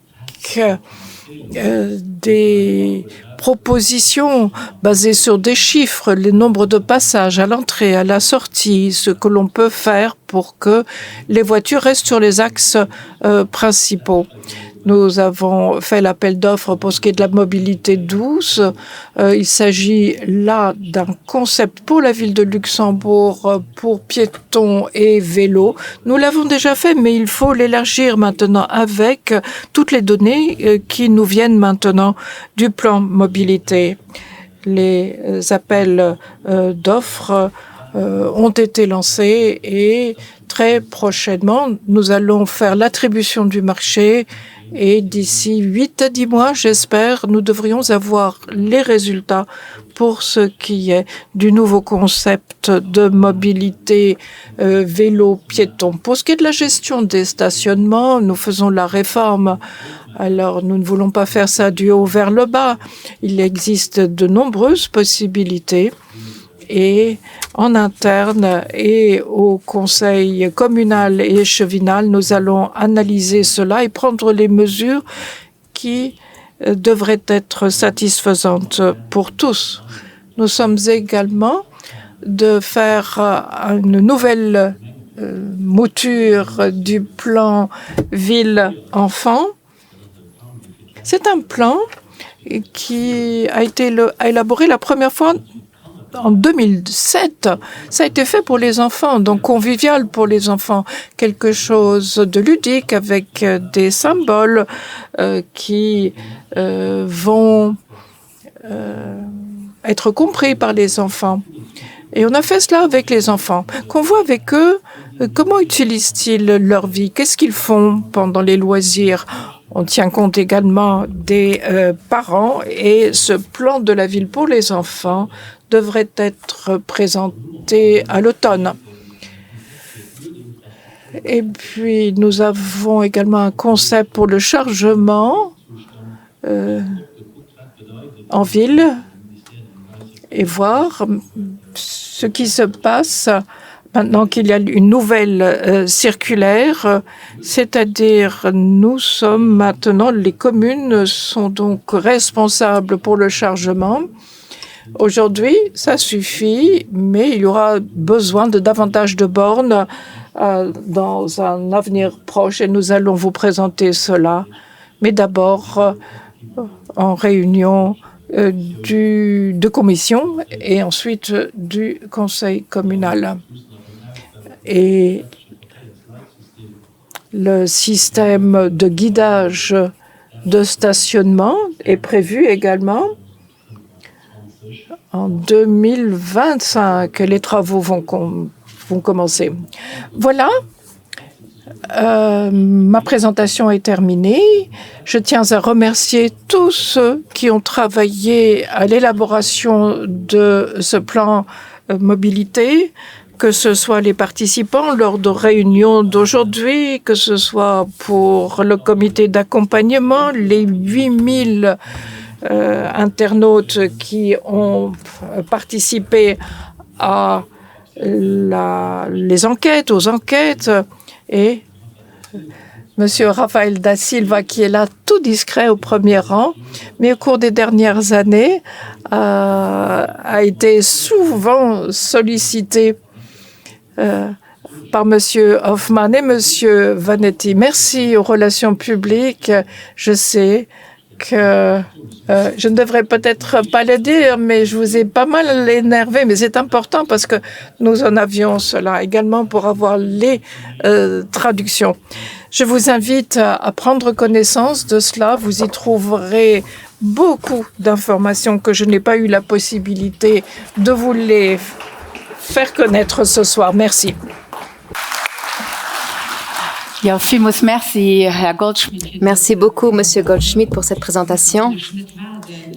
des propositions basées sur des chiffres, le nombre de passages à l'entrée, à la sortie, ce que l'on peut faire pour que les voitures restent sur les axes principaux. Nous avons fait l'appel d'offres pour ce qui est de la mobilité douce. Il s'agit là d'un concept pour la ville de Luxembourg, pour piétons et vélos. Nous l'avons déjà fait, mais il faut l'élargir maintenant avec toutes les données qui nous viennent maintenant du plan mobilité. Les appels d'offres ont été lancés et très prochainement, nous allons faire l'attribution du marché. Et d'ici 8 à 10 mois, j'espère, nous devrions avoir les résultats pour ce qui est du nouveau concept de mobilité vélo-piéton. Pour ce qui est de la gestion des stationnements, nous faisons la réforme. Alors, nous ne voulons pas faire ça du haut vers le bas. Il existe de nombreuses possibilités. Et en interne et au conseil communal et échevinal, nous allons analyser cela et prendre les mesures qui devraient être satisfaisantes pour tous. Nous sommes également de faire une nouvelle mouture du plan ville-enfant. C'est un plan qui a été élaboré la première fois en 2007. Ça a été fait pour les enfants, donc convivial pour les enfants, quelque chose de ludique avec des symboles qui vont être compris par les enfants. Et on a fait cela avec les enfants, qu'on voit avec eux comment utilisent-ils leur vie, qu'est-ce qu'ils font pendant les loisirs. On tient compte également des parents et ce plan de la ville pour les enfants devrait être présenté à l'automne. Et puis, nous avons également un concept pour le chargement en ville et voir ce qui se passe maintenant qu'il y a une nouvelle circulaire, c'est-à-dire nous sommes maintenant, les communes sont donc responsables pour le chargement. Aujourd'hui, ça suffit, mais il y aura besoin de davantage de bornes dans un avenir proche et nous allons vous présenter cela. Mais d'abord, en réunion de commission et ensuite du conseil communal. Et le système de guidage de stationnement est prévu également en 2025. Les travaux vont commencer. Voilà. Ma présentation est terminée. Je tiens à remercier tous ceux qui ont travaillé à l'élaboration de ce plan mobilité, que ce soit les participants lors de réunions d'aujourd'hui, que ce soit pour le comité d'accompagnement, les 8000 internautes qui ont participé à aux enquêtes, et Monsieur Rafael da Silva, qui est là tout discret au premier rang, mais au cours des dernières années a été souvent sollicité par Monsieur Hoffman et Monsieur Vanetti. Merci aux relations publiques. Je sais que je ne devrais peut-être pas le dire, mais je vous ai pas mal énervé, mais c'est important parce que nous en avions cela également pour avoir les traductions. Je vous invite à prendre connaissance de cela. Vous y trouverez beaucoup d'informations que je n'ai pas eu la possibilité de vous les faire connaître ce soir. Merci. Ja, vielmals merci, Herr Goldschmidt. Merci beaucoup, Monsieur Goldschmidt, pour cette présentation.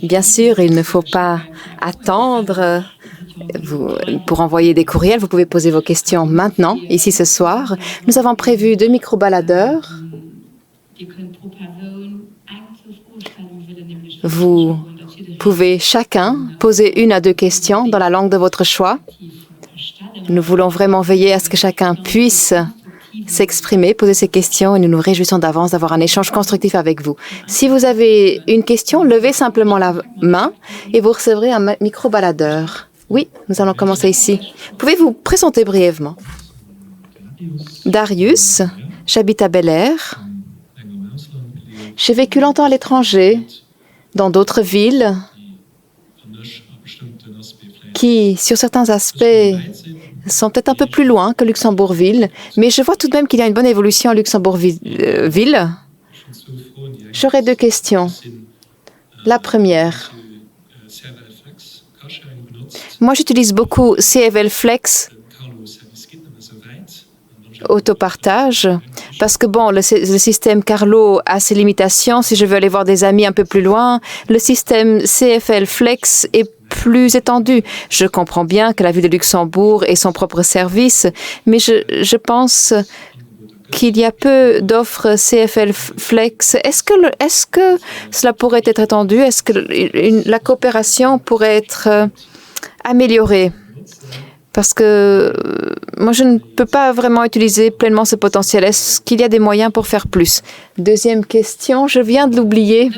Bien sûr, il ne faut pas attendre pour envoyer des courriels. Vous pouvez poser vos questions maintenant, ici ce soir. Nous avons prévu 2 micro-baladeurs. Vous pouvez chacun poser 1 à 2 questions dans la langue de votre choix. Nous voulons vraiment veiller à ce que chacun puisse s'exprimer, poser ses questions, et nous nous réjouissons d'avance d'avoir un échange constructif avec vous. Si vous avez une question, levez simplement la main et vous recevrez un micro-baladeur. Oui, nous allons commencer ici. Pouvez-vous présenter brièvement? Darius, j'habite à Bel Air. J'ai vécu longtemps à l'étranger, dans d'autres villes, qui, sur certains aspects, sont peut-être un peu plus loin que Luxembourg-Ville, mais je vois tout de même qu'il y a une bonne évolution à Luxembourg-Ville. J'aurais 2 questions. La première, moi j'utilise beaucoup CFL Flex autopartage, parce que bon, le système Carlo a ses limitations. Si je veux aller voir des amis un peu plus loin, le système CFL Flex est plus étendu. Je comprends bien que la ville de Luxembourg ait son propre service, mais je pense qu'il y a peu d'offres CFL Flex. Est-ce que cela pourrait être étendu? Est-ce que la coopération pourrait être améliorée? Parce que moi, je ne peux pas vraiment utiliser pleinement ce potentiel. Est-ce qu'il y a des moyens pour faire plus? Deuxième question, je viens de l'oublier.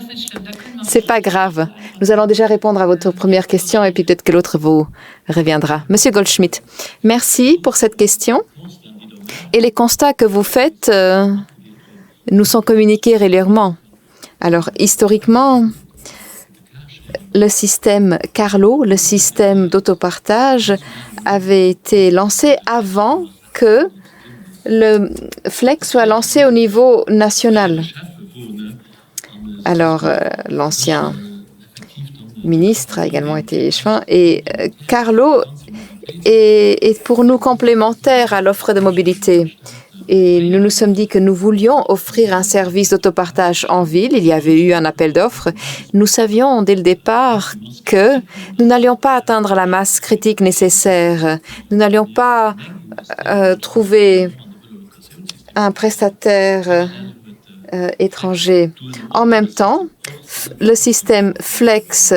C'est pas grave. Nous allons déjà répondre à votre première question et puis peut-être que l'autre vous reviendra. Monsieur Goldschmidt, merci pour cette question. Et les constats que vous faites nous sont communiqués régulièrement. Alors, historiquement, le système Carlo, le système d'autopartage, avait été lancé avant que le Flex soit lancé au niveau national. Alors, l'ancien ministre a également été échevin et Carlo est pour nous complémentaire à l'offre de mobilité. Et nous nous sommes dit que nous voulions offrir un service d'autopartage en ville. Il y avait eu un appel d'offres. Nous savions dès le départ que nous n'allions pas atteindre la masse critique nécessaire. Nous n'allions pas trouver un prestataire étranger. En même temps, le système Flex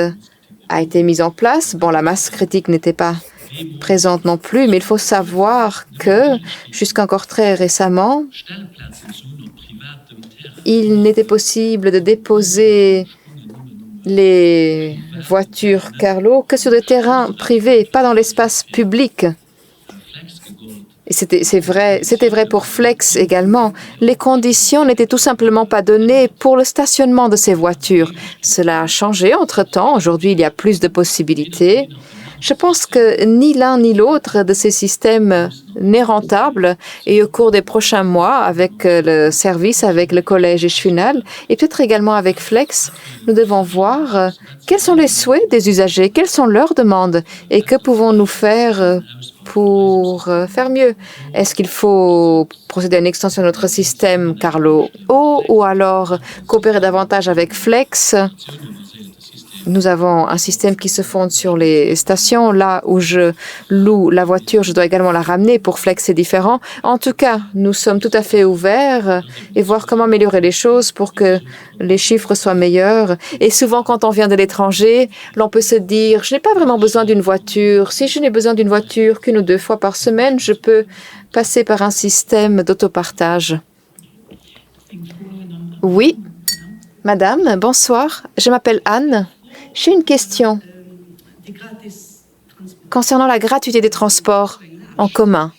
a été mis en place. Bon, la masse critique n'était pas présente non plus, mais il faut savoir que jusqu'encore très récemment, il n'était possible de déposer les voitures Carlo que sur des terrains privés, pas dans l'espace public. Et c'était vrai pour Flex également. Les conditions n'étaient tout simplement pas données pour le stationnement de ces voitures. Cela a changé entre-temps. Aujourd'hui, il y a plus de possibilités. Je pense que ni l'un ni l'autre de ces systèmes n'est rentable et au cours des prochains mois, avec le service, avec le collège Échevinal et peut-être également avec Flex, nous devons voir quels sont les souhaits des usagers, quelles sont leurs demandes et que pouvons-nous faire pour faire mieux. Est-ce qu'il faut procéder à une extension de notre système Carlo O ou alors coopérer davantage avec Flex? Nous avons un système qui se fonde sur les stations. Là où je loue la voiture, je dois également la ramener. Pour Flex, c'est différent. En tout cas, nous sommes tout à fait ouverts et voir comment améliorer les choses pour que les chiffres soient meilleurs. Et souvent, quand on vient de l'étranger, l'on peut se dire, je n'ai pas vraiment besoin d'une voiture. Si je n'ai besoin d'une voiture qu'une ou deux fois par semaine, je peux passer par un système d'autopartage. Oui, madame, bonsoir. Je m'appelle Anne. J'ai une question concernant la gratuité des transports en commun.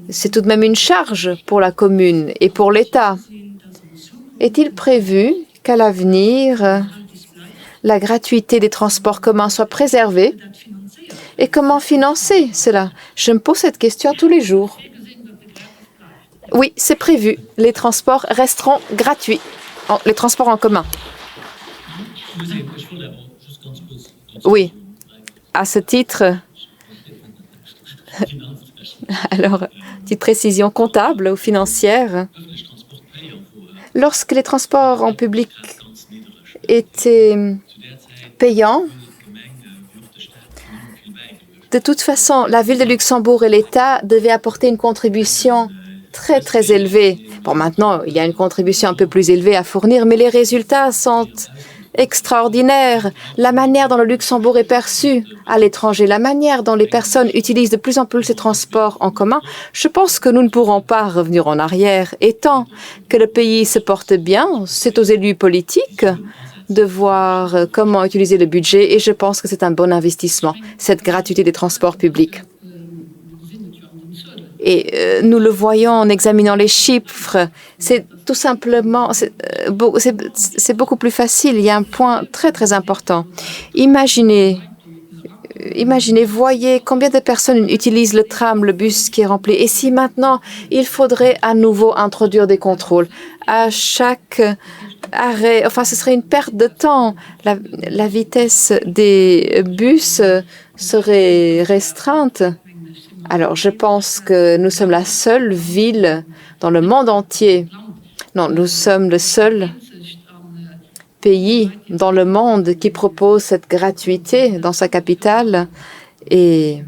C'est tout de même une charge pour la commune et pour l'État. Est-il prévu qu'à l'avenir, la gratuité des transports communs soit préservée? Et comment financer cela? Je me pose cette question tous les jours. Oui, c'est prévu. Les transports resteront gratuits, les transports en commun. Oui, à ce titre, alors, petite précision comptable ou financière, lorsque les transports en public étaient payants, de toute façon, la ville de Luxembourg et l'État devaient apporter une contribution très, très élevée. Bon, maintenant, il y a une contribution un peu plus élevée à fournir, mais les résultats sont extraordinaire. La manière dont le Luxembourg est perçu à l'étranger, la manière dont les personnes utilisent de plus en plus ces transports en commun, je pense que nous ne pourrons pas revenir en arrière. Et tant que le pays se porte bien, c'est aux élus politiques de voir comment utiliser le budget et je pense que c'est un bon investissement, cette gratuité des transports publics. Et nous le voyons en examinant les chiffres. C'est tout simplement, c'est beaucoup plus facile. Il y a un point très, très important. Imaginez, voyez combien de personnes utilisent le tram, le bus qui est rempli. Et si maintenant, il faudrait à nouveau introduire des contrôles à chaque arrêt, enfin, ce serait une perte de temps. La vitesse des bus serait restreinte. Alors, je pense que nous sommes la seule ville dans le monde entier. Non, nous sommes le seul pays dans le monde qui propose cette gratuité dans sa capitale. Et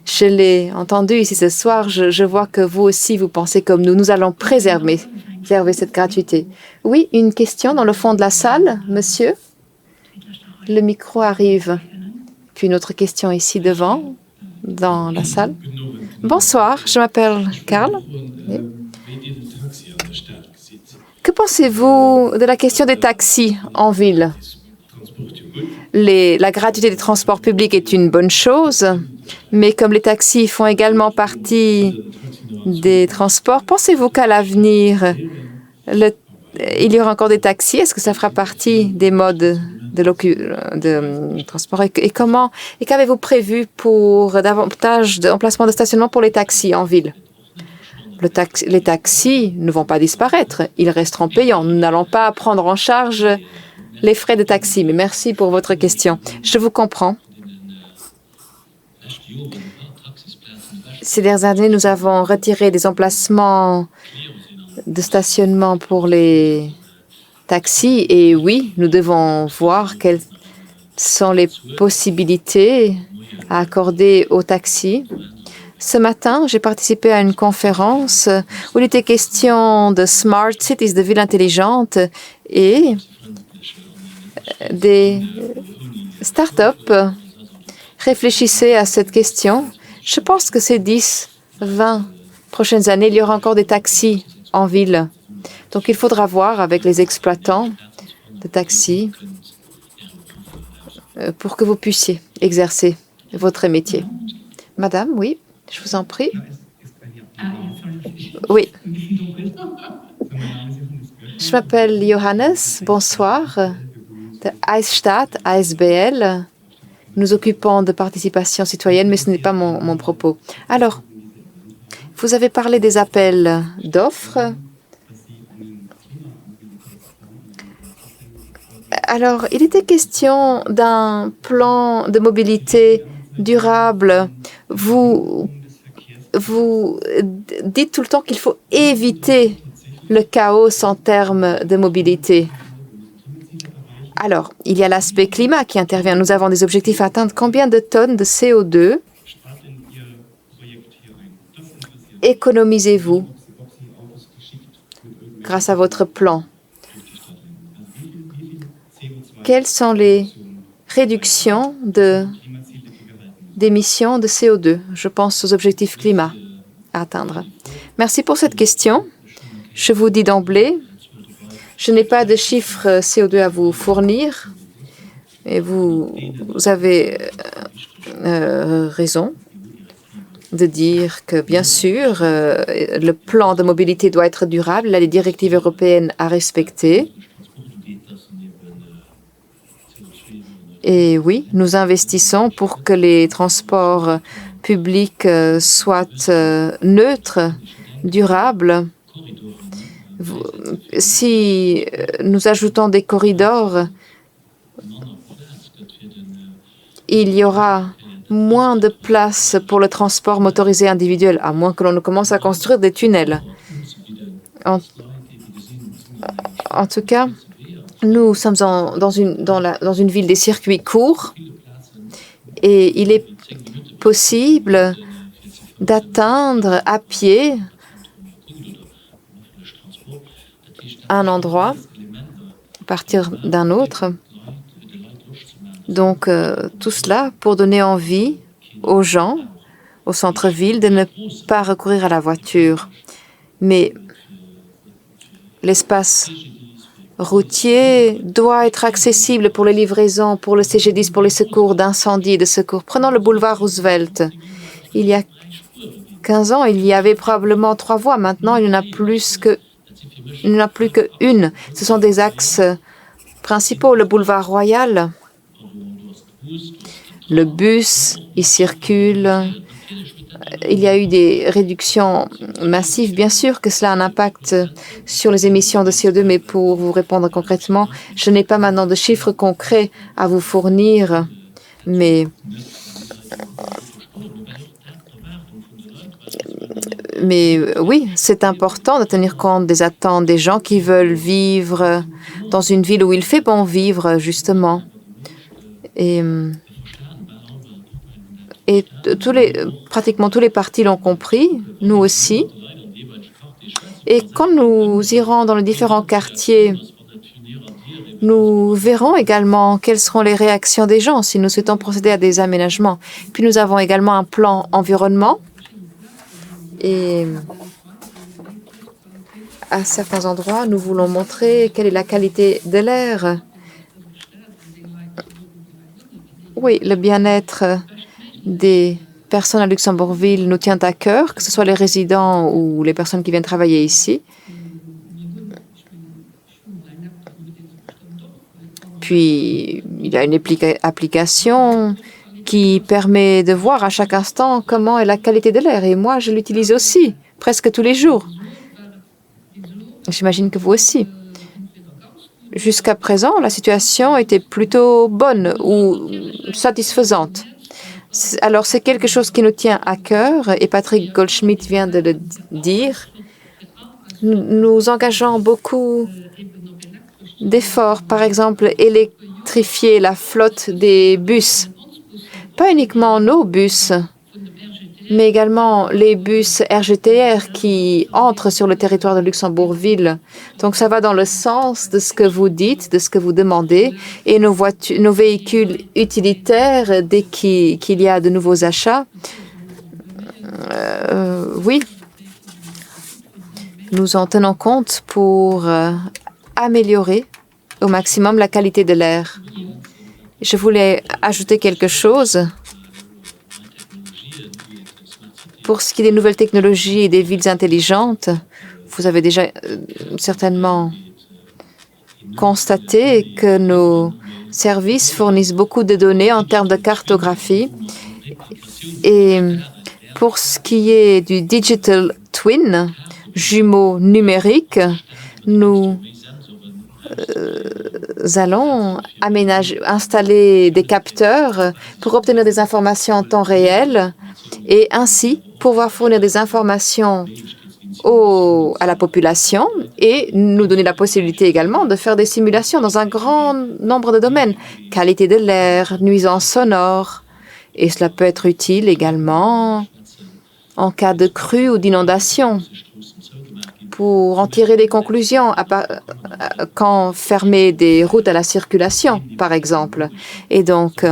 je l'ai entendu ici ce soir. Je vois que vous aussi, vous pensez comme nous. Nous allons préserver cette gratuité. Oui, une question dans le fond de la salle, monsieur. Le micro arrive. Puis une autre question ici devant. Dans la salle. Bonsoir, je m'appelle Karl. Que pensez-vous de la question des taxis en ville? La gratuité des transports publics est une bonne chose, mais comme les taxis font également partie des transports, pensez-vous qu'à l'avenir, il y aura encore des taxis? Est-ce que ça fera partie des modes de transport et qu'avez-vous prévu pour davantage d'emplacements de stationnement pour les taxis en ville? Les taxis ne vont pas disparaître, ils resteront payants. Nous n'allons pas prendre en charge les frais de taxi, mais merci pour votre question. Je vous comprends. Ces dernières années, nous avons retiré des emplacements de stationnement pour les taxis et oui, nous devons voir quelles sont les possibilités à accorder aux taxis. Ce matin, j'ai participé à une conférence où il était question de Smart Cities, de villes intelligentes et des start-up réfléchissaient à cette question. Je pense que ces 10, 20 prochaines années, il y aura encore des taxis en ville. Donc, il faudra voir avec les exploitants de taxis pour que vous puissiez exercer votre métier. Madame, oui. Je vous en prie. Oui. Je m'appelle Johannes. Bonsoir. De Eisstadt, ASBL. Nous occupons de participation citoyenne, mais ce n'est pas mon propos. Alors, vous avez parlé des appels d'offres. Alors, il était question d'un plan de mobilité durable. Vous dites tout le temps qu'il faut éviter le chaos en termes de mobilité. Alors, il y a l'aspect climat qui intervient. Nous avons des objectifs à atteindre. Combien de tonnes de CO2 économisez-vous grâce à votre plan? Quelles sont les réductions d'émissions de CO2? Je pense aux objectifs climat à atteindre. Merci pour cette question. Je vous dis d'emblée, je n'ai pas de chiffres CO2 à vous fournir. Et vous avez raison de dire que, bien sûr, le plan de mobilité doit être durable. Il y a des directives européennes à respecter. Et oui, nous investissons pour que les transports publics soient neutres, durables. Si nous ajoutons des corridors, il y aura moins de place pour le transport motorisé individuel, à moins que l'on ne commence à construire des tunnels. En tout cas, nous sommes dans une ville des circuits courts et il est possible d'atteindre à pied un endroit, partir d'un autre. Donc, tout cela pour donner envie aux gens, au centre-ville, de ne pas recourir à la voiture. Mais l'espace routier doit être accessible pour les livraisons, pour le CG10, pour les secours d'incendie et de secours. Prenons le boulevard Roosevelt. Il y a 15 ans, il y avait probablement 3 voies. Maintenant, il n'y en a plus qu'une. Ce sont des axes principaux. Le boulevard Royal, le bus, il circule. Il y a eu des réductions massives. Bien sûr que cela a un impact sur les émissions de CO2, mais pour vous répondre concrètement, je n'ai pas maintenant de chiffres concrets à vous fournir, mais oui, c'est important de tenir compte des attentes des gens qui veulent vivre dans une ville où il fait bon vivre, justement. Et pratiquement tous les partis l'ont compris, nous aussi. Et quand nous irons dans les différents quartiers, nous verrons également quelles seront les réactions des gens si nous souhaitons procéder à des aménagements. Puis nous avons également un plan environnement. Et à certains endroits, nous voulons montrer quelle est la qualité de l'air. Oui, le bien-être des personnes à Luxembourgville nous tient à cœur, que ce soit les résidents ou les personnes qui viennent travailler ici. Puis, il y a une application qui permet de voir à chaque instant comment est la qualité de l'air. Et moi, je l'utilise aussi, presque tous les jours. J'imagine que vous aussi. Jusqu'à présent, la situation était plutôt bonne ou satisfaisante. Alors, c'est quelque chose qui nous tient à cœur et Patrick Goldschmidt vient de le dire. Nous engageons beaucoup d'efforts, par exemple, électrifier la flotte des bus. Pas uniquement nos bus, mais également les bus RGTR qui entrent sur le territoire de Luxembourgville. Donc, ça va dans le sens de ce que vous dites, de ce que vous demandez. Et nos véhicules utilitaires, dès qu'il y a de nouveaux achats, oui, nous en tenons compte pour améliorer au maximum la qualité de l'air. Je voulais ajouter quelque chose. Pour ce qui est des nouvelles technologies et des villes intelligentes, vous avez déjà certainement constaté que nos services fournissent beaucoup de données en termes de cartographie. Et pour ce qui est du digital twin, jumeaux numériques, nous allons installer des capteurs pour obtenir des informations en temps réel et ainsi pouvoir fournir des informations à la population et nous donner la possibilité également de faire des simulations dans un grand nombre de domaines. Qualité de l'air, nuisances sonores, et cela peut être utile également en cas de crue ou d'inondation pour en tirer des conclusions quand fermer des routes à la circulation, par exemple. Et donc,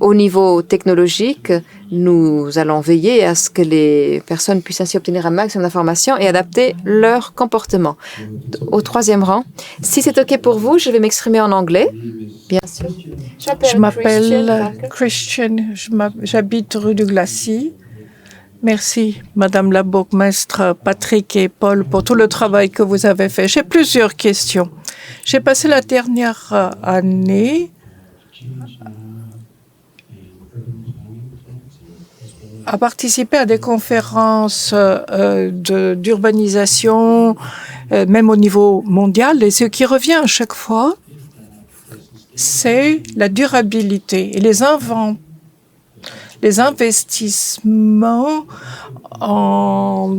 au niveau technologique, nous allons veiller à ce que les personnes puissent ainsi obtenir un maximum d'informations et adapter leur comportement. Au troisième rang, si c'est OK pour vous, je vais m'exprimer en anglais. Bien sûr. Je m'appelle Christian, j'habite rue du Glacis. Merci, Madame la bourgmestre, Patrick et Paul, pour tout le travail que vous avez fait. J'ai plusieurs questions. J'ai passé la dernière année à participer à des conférences d'urbanisation, même au niveau mondial. Et ce qui revient à chaque fois, c'est la durabilité et les investissements en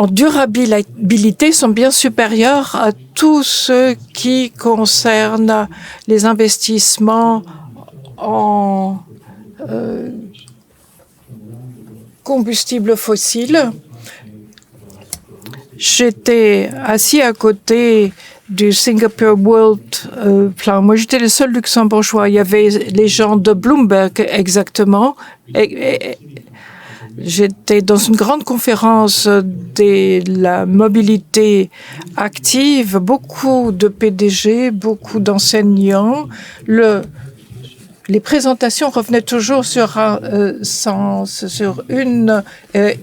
durabilité sont bien supérieurs à tout ce qui concerne les investissements en combustibles fossiles. J'étais assis à côté du Singapore World Plan. Moi, j'étais le seul luxembourgeois. Il y avait les gens de Bloomberg, exactement. J'étais dans une grande conférence de la mobilité active, beaucoup de PDG, beaucoup d'enseignants. Les présentations revenaient toujours sur un sens, sur une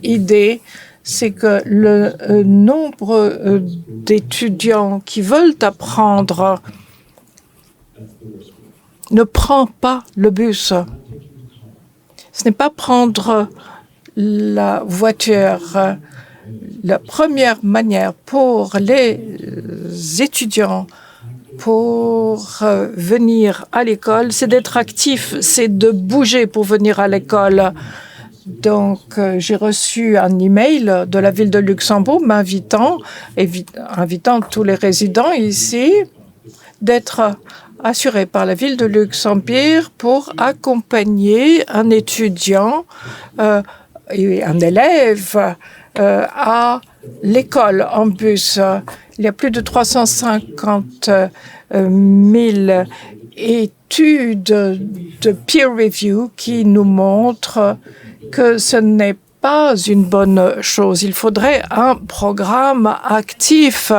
idée. C'est que le nombre d'étudiants qui veulent apprendre ne prend pas le bus. Ce n'est pas prendre la voiture. La première manière pour les étudiants pour venir à l'école, c'est d'être actif, c'est de bouger pour venir à l'école. Donc, j'ai reçu un email de la ville de Luxembourg invitant tous les résidents ici d'être assurés par la ville de Luxembourg pour accompagner un étudiant et un élève à l'école en bus. Il y a plus de 350 000 études de peer review qui nous montrent que ce n'est pas une bonne chose. Il faudrait un programme actif.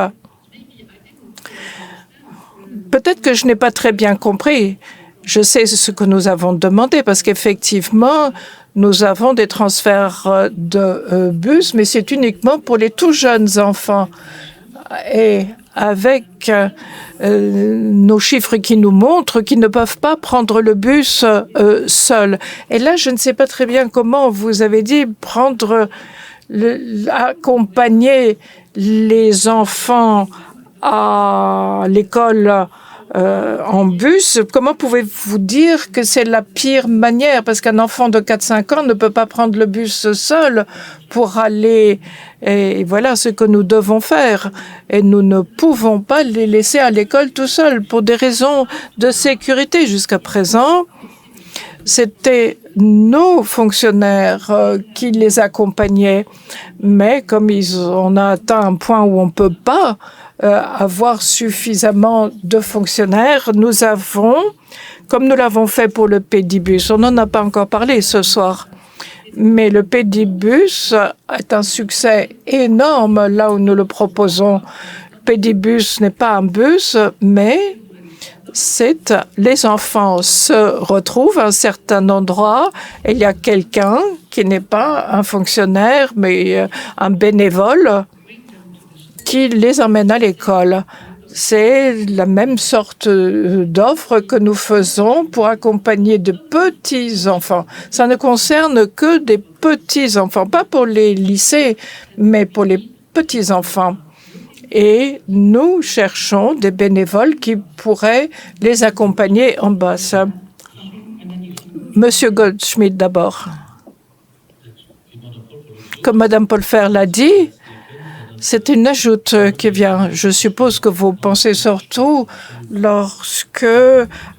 Peut-être que je n'ai pas très bien compris. Je sais ce que nous avons demandé parce qu'effectivement, nous avons des transferts de bus, mais c'est uniquement pour les tout jeunes enfants. Et avec nos chiffres qui nous montrent qu'ils ne peuvent pas prendre le bus seuls. Et là, je ne sais pas très bien comment vous avez dit accompagner les enfants à l'école en bus. Comment pouvez-vous dire que c'est la pire manière? Parce qu'un enfant de 4-5 ans ne peut pas prendre le bus seul pour aller. Et voilà ce que nous devons faire. Et nous ne pouvons pas les laisser à l'école tout seuls pour des raisons de sécurité. Jusqu'à présent, c'était nos fonctionnaires qui les accompagnaient. Mais comme on a atteint un point où on ne peut pas avoir suffisamment de fonctionnaires, nous avons, comme nous l'avons fait pour le Pédibus, on n'en a pas encore parlé ce soir, mais le Pédibus est un succès énorme là où nous le proposons. Pédibus n'est pas un bus, mais c'est les enfants se retrouvent à un certain endroit et il y a quelqu'un qui n'est pas un fonctionnaire mais un bénévole qui les emmène à l'école. C'est la même sorte d'offre que nous faisons pour accompagner de petits-enfants. Ça ne concerne que des petits-enfants, pas pour les lycées, mais pour les petits-enfants. Et nous cherchons des bénévoles qui pourraient les accompagner en basse. Monsieur Goldschmidt d'abord. Comme Madame Polfer l'a dit, c'est une ajoute qui vient. Je suppose que vous pensez surtout lorsque,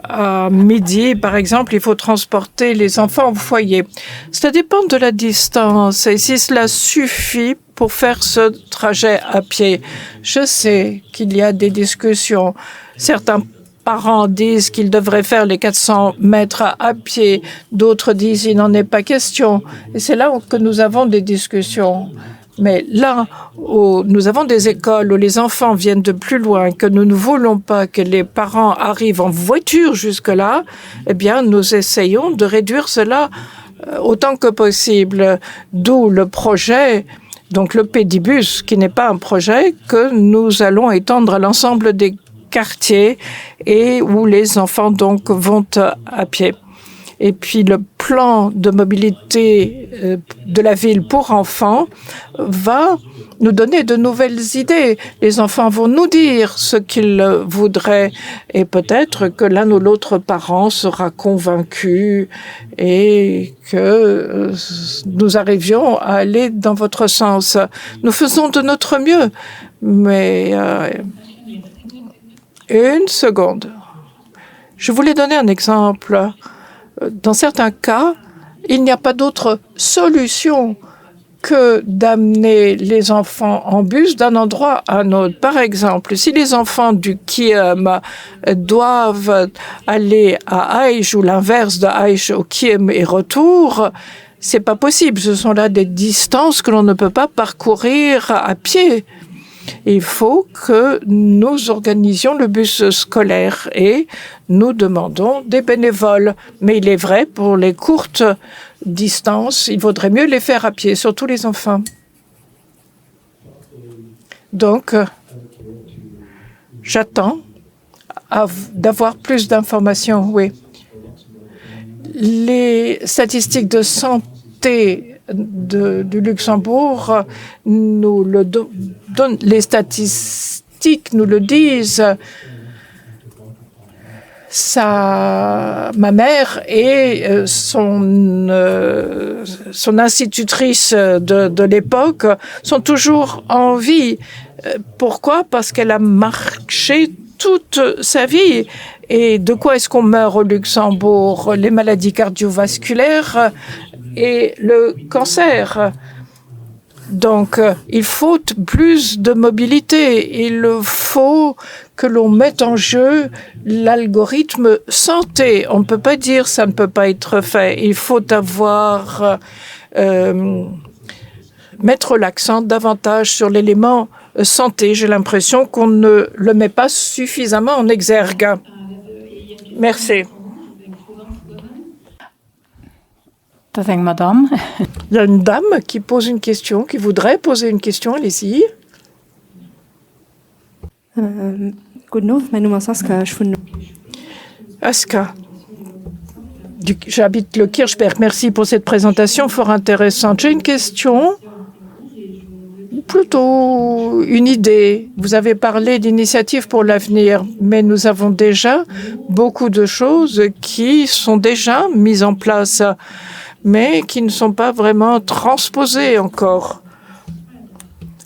à midi, par exemple, il faut transporter les enfants au foyer. Ça dépend de la distance et si cela suffit pour faire ce trajet à pied. Je sais qu'il y a des discussions. Certains parents disent qu'ils devraient faire les 400 mètres à pied. D'autres disent qu'il n'en est pas question. Et c'est là que nous avons des discussions. Mais là où nous avons des écoles où les enfants viennent de plus loin, que nous ne voulons pas que les parents arrivent en voiture jusque-là, eh bien, nous essayons de réduire cela autant que possible. D'où le projet, donc le pédibus, qui n'est pas un projet que nous allons étendre à l'ensemble des quartiers et où les enfants donc vont à pied. Et puis le plan de mobilité de la ville pour enfants va nous donner de nouvelles idées. Les enfants vont nous dire ce qu'ils voudraient et peut-être que l'un ou l'autre parent sera convaincu et que nous arrivions à aller dans votre sens. Nous faisons de notre mieux, mais une seconde. Je voulais donner un exemple. Dans certains cas, il n'y a pas d'autre solution que d'amener les enfants en bus d'un endroit à un autre. Par exemple, si les enfants du Kiem doivent aller à Aïch ou l'inverse de Aïch au Kiem et retour, c'est pas possible. Ce sont là des distances que l'on ne peut pas parcourir à pied. Il faut que nous organisions le bus scolaire et nous demandons des bénévoles. Mais il est vrai, pour les courtes distances, il vaudrait mieux les faire à pied, surtout les enfants. Donc, j'attends d'avoir plus d'informations, oui. Les statistiques de santé du Luxembourg nous le donnent, les statistiques nous le disent. Ma mère et son institutrice de l'époque sont toujours en vie. Pourquoi? Parce qu'elle a marché toute sa vie. Et de quoi est-ce qu'on meurt au Luxembourg? Les maladies cardiovasculaires et le cancer. Donc, il faut plus de mobilité. Il faut que l'on mette en jeu l'algorithme santé. On ne peut pas dire ça ne peut pas être fait. Il faut mettre l'accent davantage sur l'élément santé. J'ai l'impression qu'on ne le met pas suffisamment en exergue. Merci. Madame. Il y a une dame qui pose une question, qui voudrait poser une question. Allez-y. Aska. J'habite le Kirchberg. Merci pour cette présentation fort intéressante. J'ai une question, plutôt une idée. Vous avez parlé d'initiatives pour l'avenir, mais nous avons déjà beaucoup de choses qui sont déjà mises en place, mais qui ne sont pas vraiment transposées encore.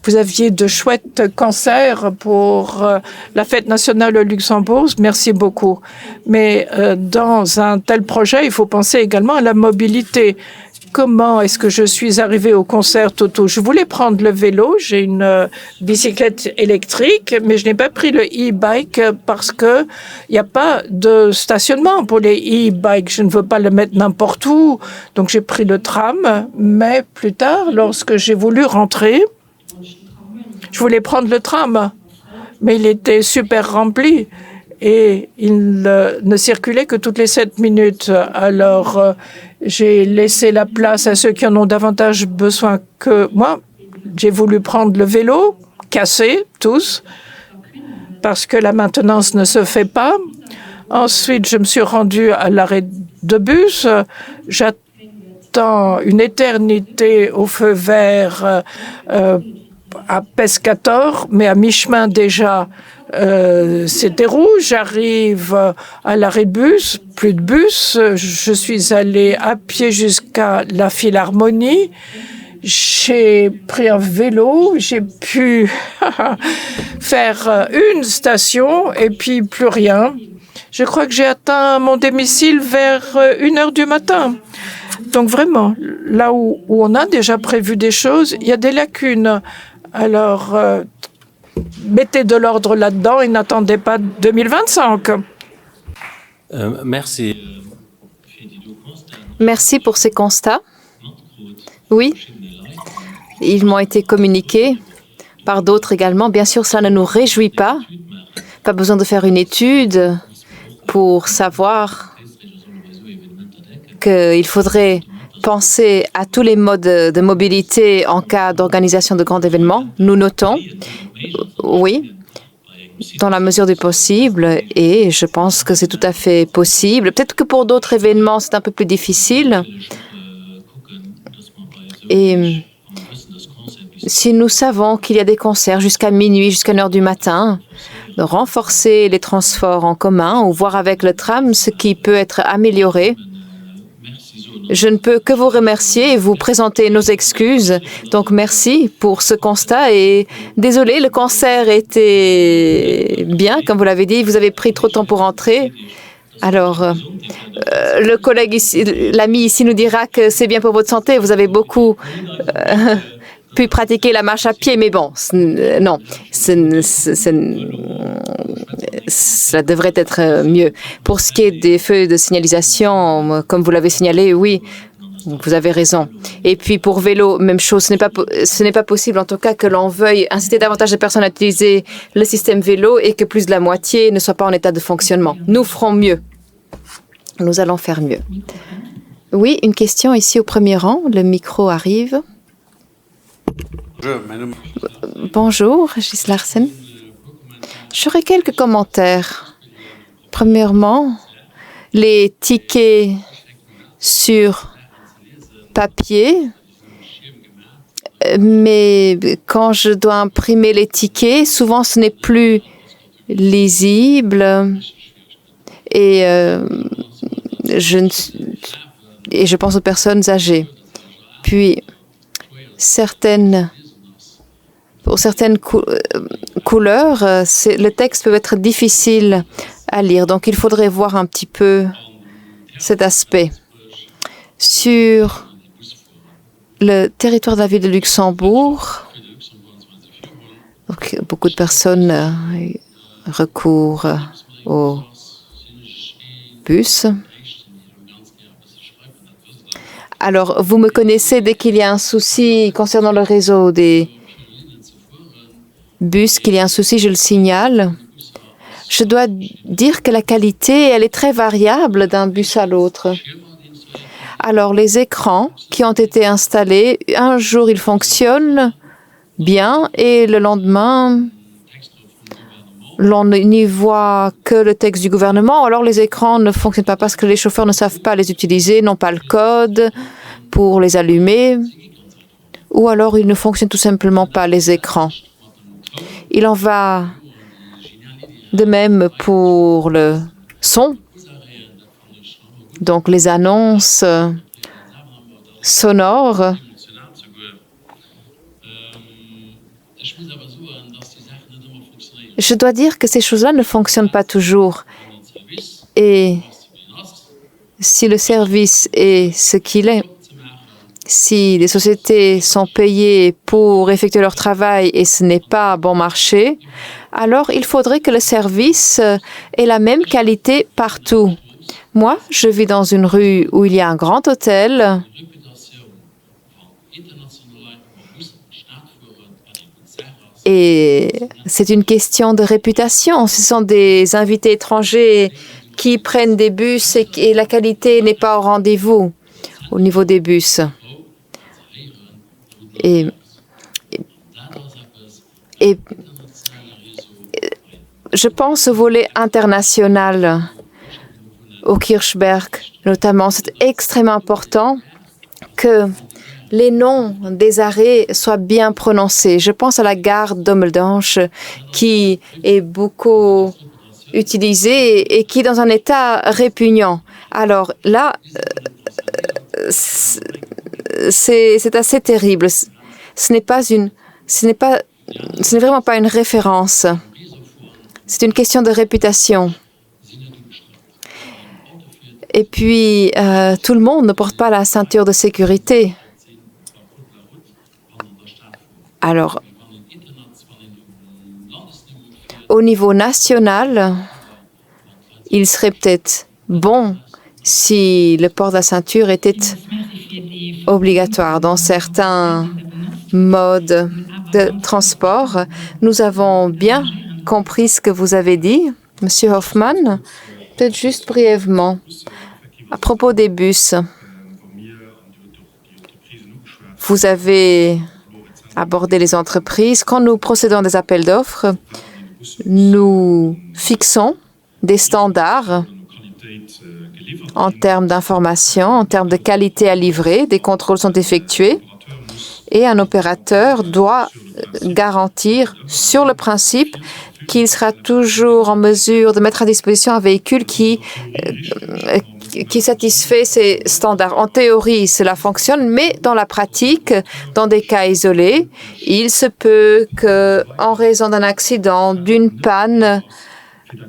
Vous aviez de chouettes concerts pour la fête nationale au Luxembourg. Merci beaucoup. Mais dans un tel projet, il faut penser également à la mobilité. Comment est-ce que je suis arrivée au concert Toto? Je voulais prendre le vélo. J'ai une bicyclette électrique, mais je n'ai pas pris le e-bike parce que il n'y a pas de stationnement pour les e-bikes. Je ne veux pas le mettre n'importe où. Donc, j'ai pris le tram. Mais plus tard, lorsque j'ai voulu rentrer, je voulais prendre le tram, mais il était super rempli. et il ne circulait que toutes les 7 minutes. Alors, j'ai laissé la place à ceux qui en ont davantage besoin que moi. J'ai voulu prendre le vélo, cassé, tous, parce que la maintenance ne se fait pas. Ensuite, je me suis rendue à l'arrêt de bus. J'attends une éternité au feu vert à Pescator, mais à mi-chemin déjà, c'était rouge. J'arrive à l'arrêt de bus, plus de bus. Je suis allée à pied jusqu'à la Philharmonie. J'ai pris un vélo, j'ai pu faire une station et puis plus rien. Je crois que j'ai atteint mon domicile vers 1h du matin. Donc vraiment, là où on a déjà prévu des choses, il y a des lacunes. Alors, mettez de l'ordre là-dedans et n'attendez pas 2025. Merci. Merci pour ces constats. Oui, ils m'ont été communiqués par d'autres également. Bien sûr, cela ne nous réjouit pas. Pas besoin de faire une étude pour savoir qu'il faudrait penser à tous les modes de mobilité en cas d'organisation de grands événements. Nous notons, oui, dans la mesure du possible, et je pense que c'est tout à fait possible. Peut-être que pour d'autres événements, c'est un peu plus difficile. Et si nous savons qu'il y a des concerts jusqu'à minuit, jusqu'à 1h du matin, de renforcer les transports en commun ou voir avec le tram ce qui peut être amélioré. Je ne peux que vous remercier et vous présenter nos excuses. Donc, merci pour ce constat et désolé, le concert était bien, comme vous l'avez dit. Vous avez pris trop de temps pour entrer. Alors, le collègue ici, l'ami ici nous dira que c'est bien pour votre santé. Vous avez beaucoup pu pratiquer la marche à pied, mais bon, non, cela devrait être mieux. Pour ce qui est des feux de signalisation, comme vous l'avez signalé, oui, vous avez raison. Et puis pour vélo, même chose, ce n'est pas possible en tout cas que l'on veuille inciter davantage de personnes à utiliser le système vélo et que plus de la moitié ne soit pas en état de fonctionnement. Nous ferons mieux. Nous allons faire mieux. Oui, une question ici au premier rang. Le micro arrive. Bonjour, Gis Larsen. J'aurais quelques commentaires. Premièrement, les tickets sur papier, mais quand je dois imprimer les tickets, souvent ce n'est plus lisible et je pense aux personnes âgées. Puis, pour certaines couleurs, le texte peut être difficile à lire. Donc, il faudrait voir un petit peu cet aspect. Sur le territoire de la ville de Luxembourg, donc, beaucoup de personnes recourent au bus. Alors, vous me connaissez, dès qu'il y a un souci concernant le réseau des bus, qu'il y a un souci, je le signale. Je dois dire que la qualité, elle est très variable d'un bus à l'autre. Alors, les écrans qui ont été installés, un jour, ils fonctionnent bien et le lendemain, l'on n'y voit que le texte du gouvernement. Alors, les écrans ne fonctionnent pas parce que les chauffeurs ne savent pas les utiliser, n'ont pas le code pour les allumer, ou alors ils ne fonctionnent tout simplement pas, les écrans. Il en va de même pour le son. Donc, les annonces sonores. Je dois dire que ces choses-là ne fonctionnent pas toujours. Et si le service est ce qu'il est, si les sociétés sont payées pour effectuer leur travail et ce n'est pas bon marché, alors il faudrait que le service ait la même qualité partout. Moi, je vis dans une rue où il y a un grand hôtel. Et c'est une question de réputation. Ce sont des invités étrangers qui prennent des bus et la qualité n'est pas au rendez-vous au niveau des bus. Et je pense au volet international, au Kirchberg notamment. C'est extrêmement important que les noms des arrêts soient bien prononcés. Je pense à la gare d'Ommeldange qui est beaucoup utilisée et qui est dans un état répugnant. Alors là, c'est assez terrible. Ce n'est vraiment pas une référence. C'est une question de réputation. Et puis, tout le monde ne porte pas la ceinture de sécurité. Alors, au niveau national, il serait peut-être bon si le port de la ceinture était obligatoire dans certains modes de transport. Nous avons bien compris ce que vous avez dit, Monsieur Hoffman. Peut-être juste brièvement, à propos des bus. Vous avez abordé les entreprises. Quand nous procédons à des appels d'offres, nous fixons des standards en termes d'information, en termes de qualité à livrer. Des contrôles sont effectués et un opérateur doit garantir sur le principe qu'il sera toujours en mesure de mettre à disposition un véhicule qui satisfait ces standards. En théorie, cela fonctionne, mais dans la pratique, dans des cas isolés, il se peut que, en raison d'un accident, d'une panne,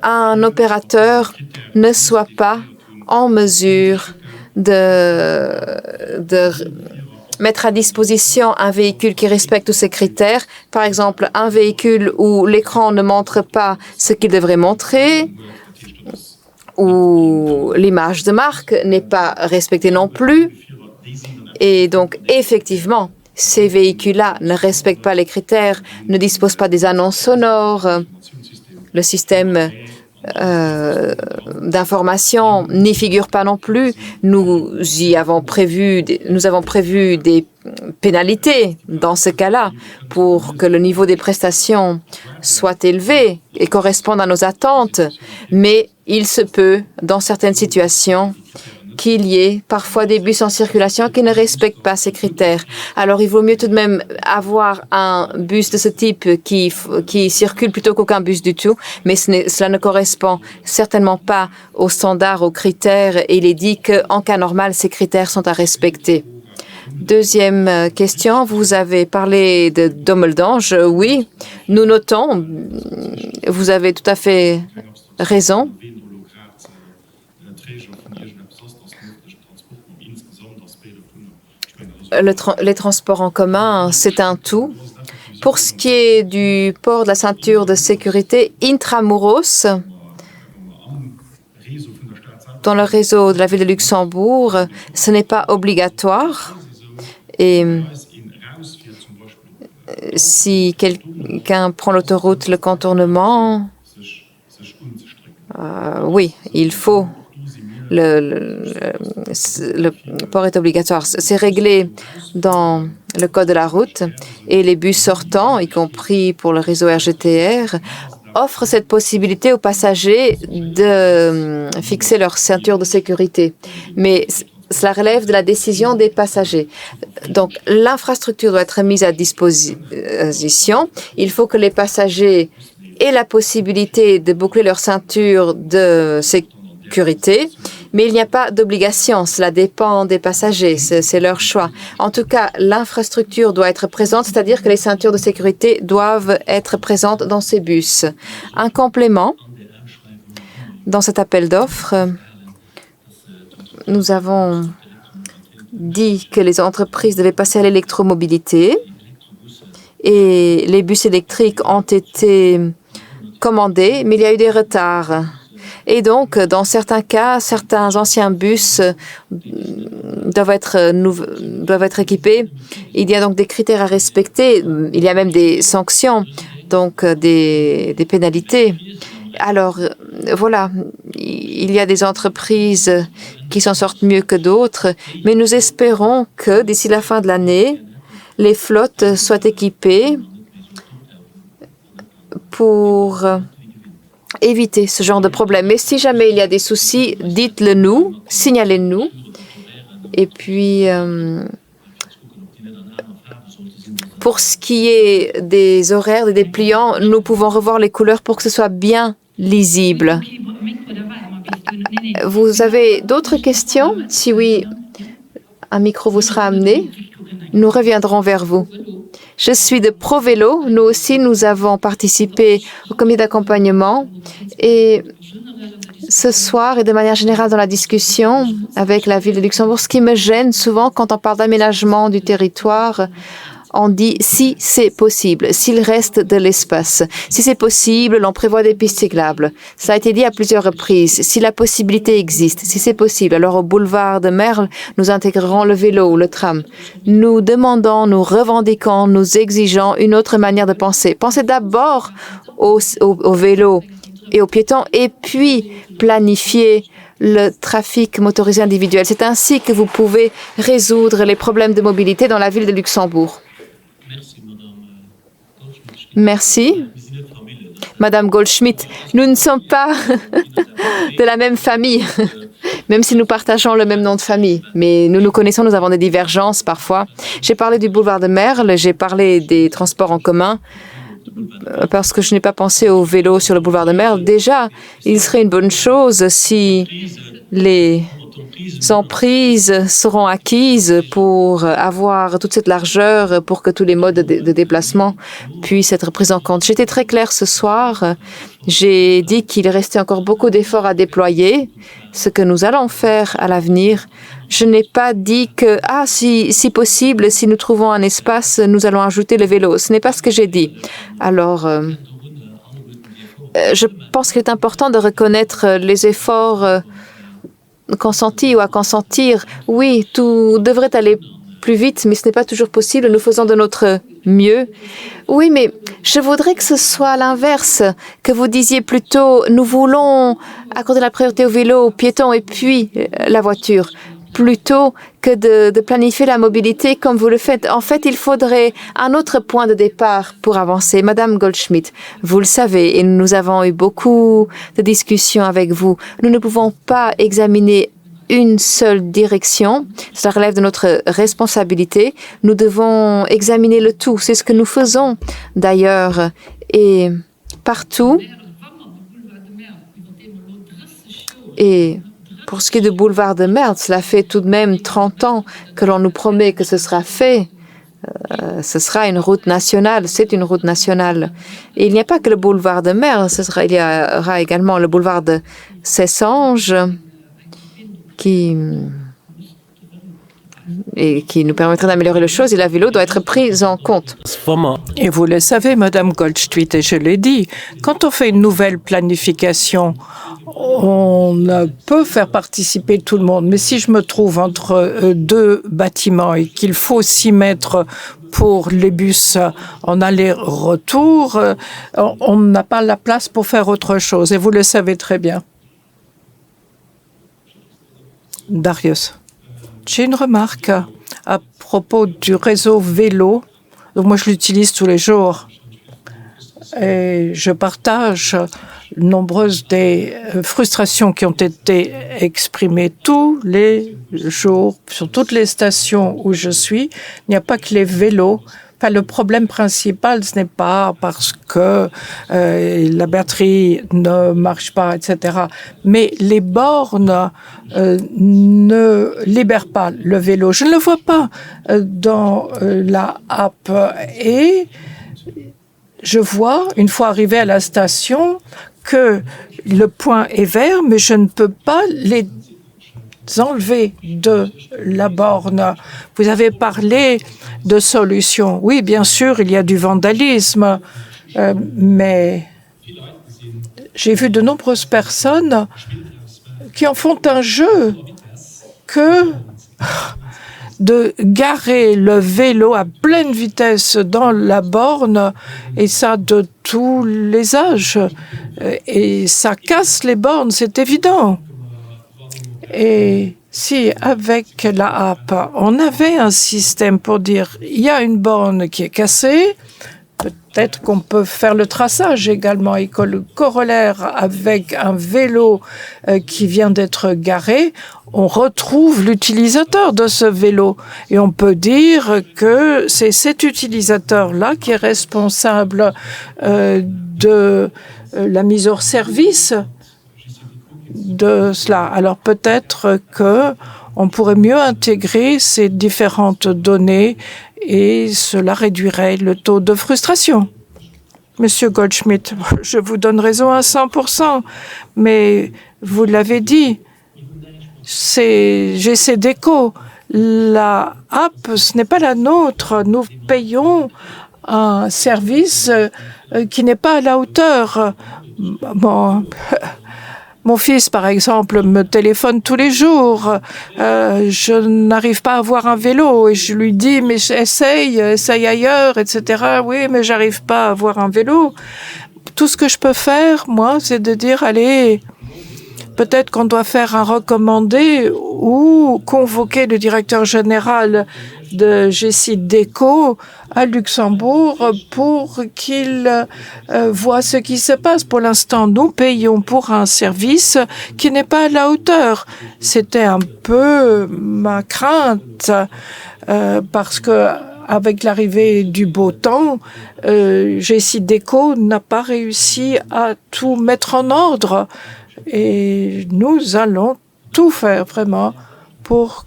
un opérateur ne soit pas en mesure de mettre à disposition un véhicule qui respecte tous ces critères. Par exemple, un véhicule où l'écran ne montre pas ce qu'il devrait montrer, où l'image de marque n'est pas respectée non plus. Et donc, effectivement, ces véhicules-là ne respectent pas les critères, ne disposent pas des annonces sonores. Le système d'information n'y figure pas non plus. Nous avons prévu des pénalités dans ce cas-là pour que le niveau des prestations soit élevé et corresponde à nos attentes. Mais il se peut, dans certaines situations, qu'il y ait parfois des bus en circulation qui ne respectent pas ces critères. Alors, il vaut mieux tout de même avoir un bus de ce type qui circule plutôt qu'aucun bus du tout, mais cela ne correspond certainement pas aux standards, aux critères, et il est dit qu'en cas normal, ces critères sont à respecter. Deuxième question, vous avez parlé d'Ommeldange. Oui, nous notons, vous avez tout à fait raison. Les transports en commun, c'est un tout. Pour ce qui est du port de la ceinture de sécurité intramuros, dans le réseau de la ville de Luxembourg, ce n'est pas obligatoire. Et si quelqu'un prend l'autoroute, le contournement, oui, il faut. Le port est obligatoire. C'est réglé dans le code de la route et les bus sortants, y compris pour le réseau RGTR, offrent cette possibilité aux passagers de fixer leur ceinture de sécurité. Mais cela relève de la décision des passagers. Donc, l'infrastructure doit être mise à disposition. Il faut que les passagers aient la possibilité de boucler leur ceinture de sécurité, mais il n'y a pas d'obligation. Cela dépend des passagers, c'est leur choix. En tout cas, l'infrastructure doit être présente, c'est-à-dire que les ceintures de sécurité doivent être présentes dans ces bus. Un complément, dans cet appel d'offres, nous avons dit que les entreprises devaient passer à l'électromobilité et les bus électriques ont été commandés, mais il y a eu des retards. Et donc, dans certains cas, certains anciens bus doivent être équipés. Il y a donc des critères à respecter. Il y a même des sanctions, donc des pénalités. Alors, voilà, il y a des entreprises qui s'en sortent mieux que d'autres, mais nous espérons que d'ici la fin de l'année, les flottes soient équipées pour éviter ce genre de problème. Mais si jamais il y a des soucis, dites-le nous, signalez-nous. Et puis, pour ce qui est des horaires, des dépliants, nous pouvons revoir les couleurs pour que ce soit bien lisible. Vous avez d'autres questions? Si oui, un micro vous sera amené. Nous reviendrons vers vous. Je suis de ProVélo. Nous aussi, nous avons participé au comité d'accompagnement. Et ce soir, et de manière générale dans la discussion avec la ville de Luxembourg, ce qui me gêne souvent quand on parle d'aménagement du territoire, on dit si c'est possible, s'il reste de l'espace. Si c'est possible, l'on prévoit des pistes cyclables. Ça a été dit à plusieurs reprises. Si la possibilité existe, si c'est possible, alors au boulevard de Merle, nous intégrerons le vélo ou le tram. Nous demandons, nous revendiquons, nous exigeons une autre manière de penser. Pensez d'abord au vélo et aux piétons et puis planifier le trafic motorisé individuel. C'est ainsi que vous pouvez résoudre les problèmes de mobilité dans la ville de Luxembourg. Merci. Madame Goldschmidt, nous ne sommes pas de la même famille, même si nous partageons le même nom de famille. Mais nous nous connaissons, nous avons des divergences parfois. J'ai parlé du boulevard de Merle, j'ai parlé des transports en commun, parce que je n'ai pas pensé au vélo sur le boulevard de Merle. Déjà, il serait une bonne chose si les emprises seront acquises pour avoir toute cette largeur pour que tous les modes de déplacement puissent être pris en compte. J'étais très claire ce soir. J'ai dit qu'il restait encore beaucoup d'efforts à déployer, ce que nous allons faire à l'avenir. Je n'ai pas dit que, si possible, si nous trouvons un espace, nous allons ajouter le vélo. Ce n'est pas ce que j'ai dit. Alors, je pense qu'il est important de reconnaître les efforts consentis ou à consentir. Oui, tout devrait aller plus vite, mais ce n'est pas toujours possible. Nous faisons de notre mieux. Oui, mais je voudrais que ce soit l'inverse, que vous disiez plutôt, nous voulons accorder la priorité au vélo, aux piétons et puis la voiture, plutôt que de planifier la mobilité comme vous le faites. En fait, il faudrait un autre point de départ pour avancer. Madame Goldschmidt, vous le savez, et nous avons eu beaucoup de discussions avec vous. Nous ne pouvons pas examiner une seule direction. Ça relève de notre responsabilité. Nous devons examiner le tout. C'est ce que nous faisons d'ailleurs. Et partout. Et pour ce qui est du boulevard de Merle, cela fait tout de même 30 ans que l'on nous promet que ce sera fait. Ce sera une route nationale, c'est une route nationale. Et il n'y a pas que le boulevard de Merle, il y aura également le boulevard de Cessanges qui nous permettrait d'améliorer les choses et la vélo doit être prise en compte. Et vous le savez, Madame Goldschmidt, et je l'ai dit, quand on fait une nouvelle planification, on peut faire participer tout le monde. Mais si je me trouve entre deux bâtiments et qu'il faut s'y mettre pour les bus en aller-retour, on n'a pas la place pour faire autre chose. Et vous le savez très bien. Darius. J'ai une remarque à propos du réseau vélo. Donc moi, je l'utilise tous les jours. Et je partage nombreuses des frustrations qui ont été exprimées tous les jours sur toutes les stations où je suis. Il n'y a pas que les vélos. Enfin, le problème principal, ce n'est pas parce que la batterie ne marche pas, etc. Mais les bornes ne libèrent pas le vélo. Je ne le vois pas dans la app. Et je vois, une fois arrivé à la station, que le point est vert, mais je ne peux pas les enlever de la borne. Vous avez parlé de solutions. Oui, bien sûr, il y a du vandalisme, mais j'ai vu de nombreuses personnes qui en font un jeu que de garer le vélo à pleine vitesse dans la borne, et ça de tous les âges. Et ça casse les bornes, c'est évident. Et si, avec la app, on avait un système pour dire il y a une borne qui est cassée, peut-être qu'on peut faire le traçage également et que le corollaire avec un vélo qui vient d'être garé, on retrouve l'utilisateur de ce vélo. Et on peut dire que c'est cet utilisateur-là qui est responsable de la mise hors service de cela. Alors peut-être que on pourrait mieux intégrer ces différentes données et cela réduirait le taux de frustration. Monsieur Goldschmidt, je vous donne raison à 100%, mais vous l'avez dit, c'est GCDECO. La app, ce n'est pas la nôtre. Nous payons un service qui n'est pas à la hauteur. Bon, mon fils, par exemple, me téléphone tous les jours. Je n'arrive pas à avoir un vélo et je lui dis mais essaye ailleurs, etc. Oui, mais j'arrive pas à avoir un vélo. Tout ce que je peux faire, moi, c'est de dire allez, peut-être qu'on doit faire un recommandé ou convoquer le directeur général de GCDECO à Luxembourg pour qu'il voit ce qui se passe. Pour l'instant, nous payons pour un service qui n'est pas à la hauteur. C'était un peu ma crainte parce que avec l'arrivée du beau temps, GCDECO n'a pas réussi à tout mettre en ordre. Et nous allons tout faire vraiment pour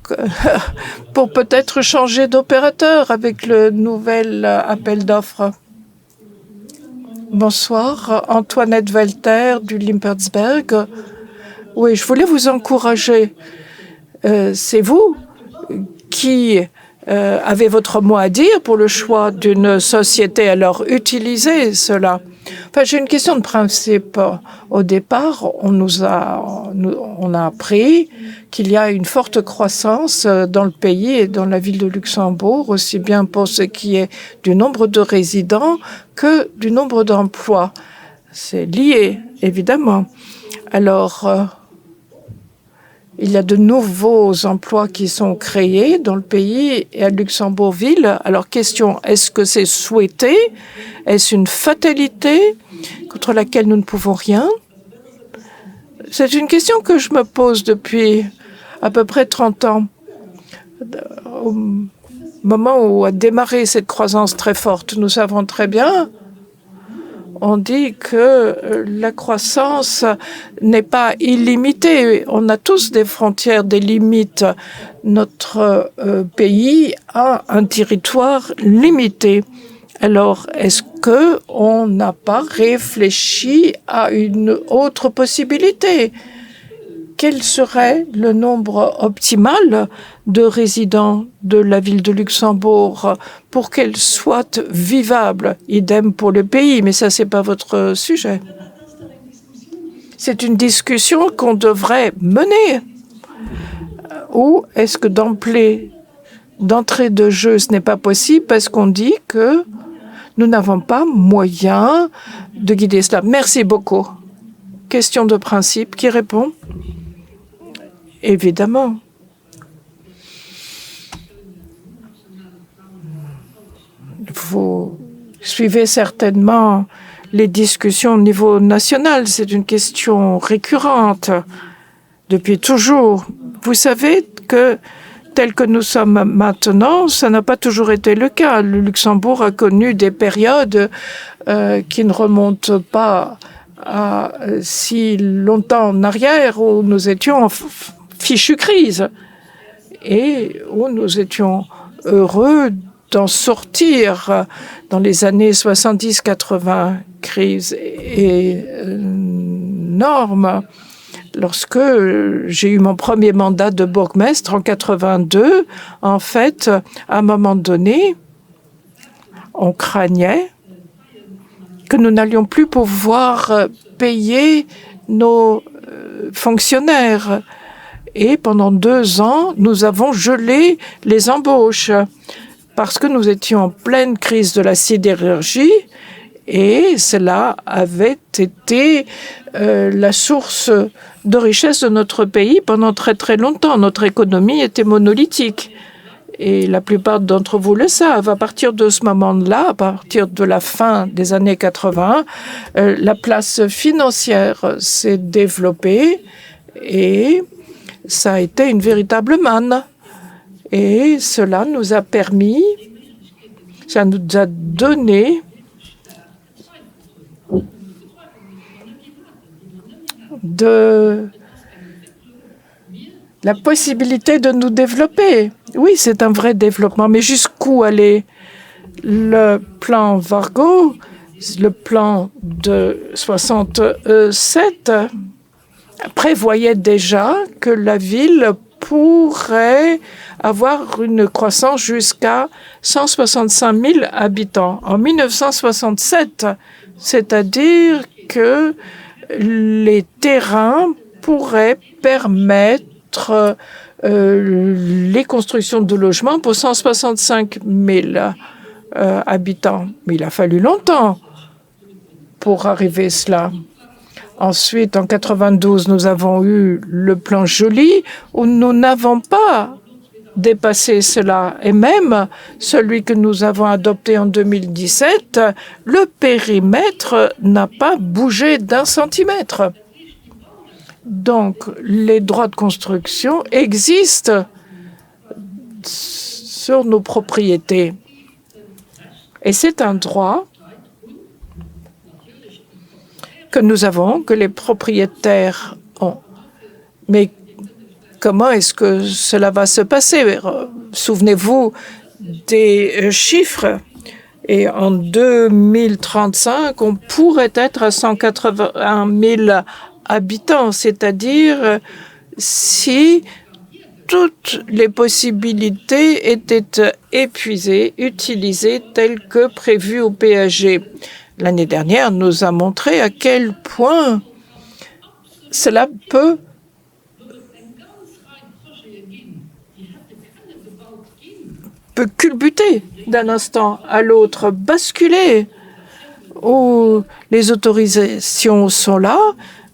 peut-être changer d'opérateur avec le nouvel appel d'offres. Bonsoir, Antoinette Welter du Limpertsberg. Oui, je voulais vous encourager. C'est vous qui avez votre mot à dire pour le choix d'une société, alors utilisez cela. Enfin, j'ai une question de principe. Au départ, on a appris qu'il y a une forte croissance dans le pays et dans la ville de Luxembourg, aussi bien pour ce qui est du nombre de résidents que du nombre d'emplois. C'est lié, évidemment. Alors, il y a de nouveaux emplois qui sont créés dans le pays et à Luxembourg-Ville. Alors, question, est-ce que c'est souhaité? Est-ce une fatalité contre laquelle nous ne pouvons rien? C'est une question que je me pose depuis à peu près 30 ans. Au moment où a démarré cette croissance très forte, nous savons très bien, on dit que la croissance n'est pas illimitée. On a tous des frontières, des limites. Notre pays a un territoire limité. Alors, est-ce qu'on n'a pas réfléchi à une autre possibilité? Quel serait le nombre optimal de résidents de la ville de Luxembourg pour qu'elle soit vivable? Idem pour le pays, mais ça, c'est pas votre sujet. C'est une discussion qu'on devrait mener. Ou est-ce que d'entrée de jeu, ce n'est pas possible parce qu'on dit que nous n'avons pas moyen de guider cela? Merci beaucoup. Question de principe, qui répond? Évidemment. Vous suivez certainement les discussions au niveau national. C'est une question récurrente depuis toujours. Vous savez que tel que nous sommes maintenant, ça n'a pas toujours été le cas. Le Luxembourg a connu des périodes qui ne remontent pas à si longtemps en arrière où nous étions en fichue crise et où nous étions heureux d'en sortir dans les années 70-80, crise énorme. Lorsque j'ai eu mon premier mandat de bourgmestre en 82, en fait, à un moment donné, on craignait que nous n'allions plus pouvoir payer nos fonctionnaires. Et pendant 2 ans, nous avons gelé les embauches parce que nous étions en pleine crise de la sidérurgie et cela avait été la source de richesse de notre pays pendant très très longtemps. Notre économie était monolithique. Et la plupart d'entre vous le savent. À partir de ce moment-là, à partir de la fin des années 80, la place financière s'est développée et ça a été une véritable manne. Et cela nous a permis, ça nous a donné la possibilité de nous développer. Oui, c'est un vrai développement, mais jusqu'où aller? Le plan Vargo, le plan de 67, prévoyait déjà que la ville pourrait avoir une croissance jusqu'à 165 000 habitants en 1967, c'est-à-dire que les terrains pourraient permettre les constructions de logements pour 165 000 habitants. Mais il a fallu longtemps pour arriver à cela. Ensuite, en 92, nous avons eu le plan Joly, où nous n'avons pas dépassé cela. Et même celui que nous avons adopté en 2017, le périmètre n'a pas bougé d'1 centimètre. Donc, les droits de construction existent sur nos propriétés. Et c'est un droit que nous avons, que les propriétaires ont. Mais comment est-ce que cela va se passer? Souvenez-vous des chiffres. Et en 2035, on pourrait être à 181 000 habitants, c'est-à-dire si toutes les possibilités étaient épuisées, utilisées telles que prévues au PAG. L'année dernière nous a montré à quel point cela peut culbuter d'un instant à l'autre, basculer, où les autorisations sont là,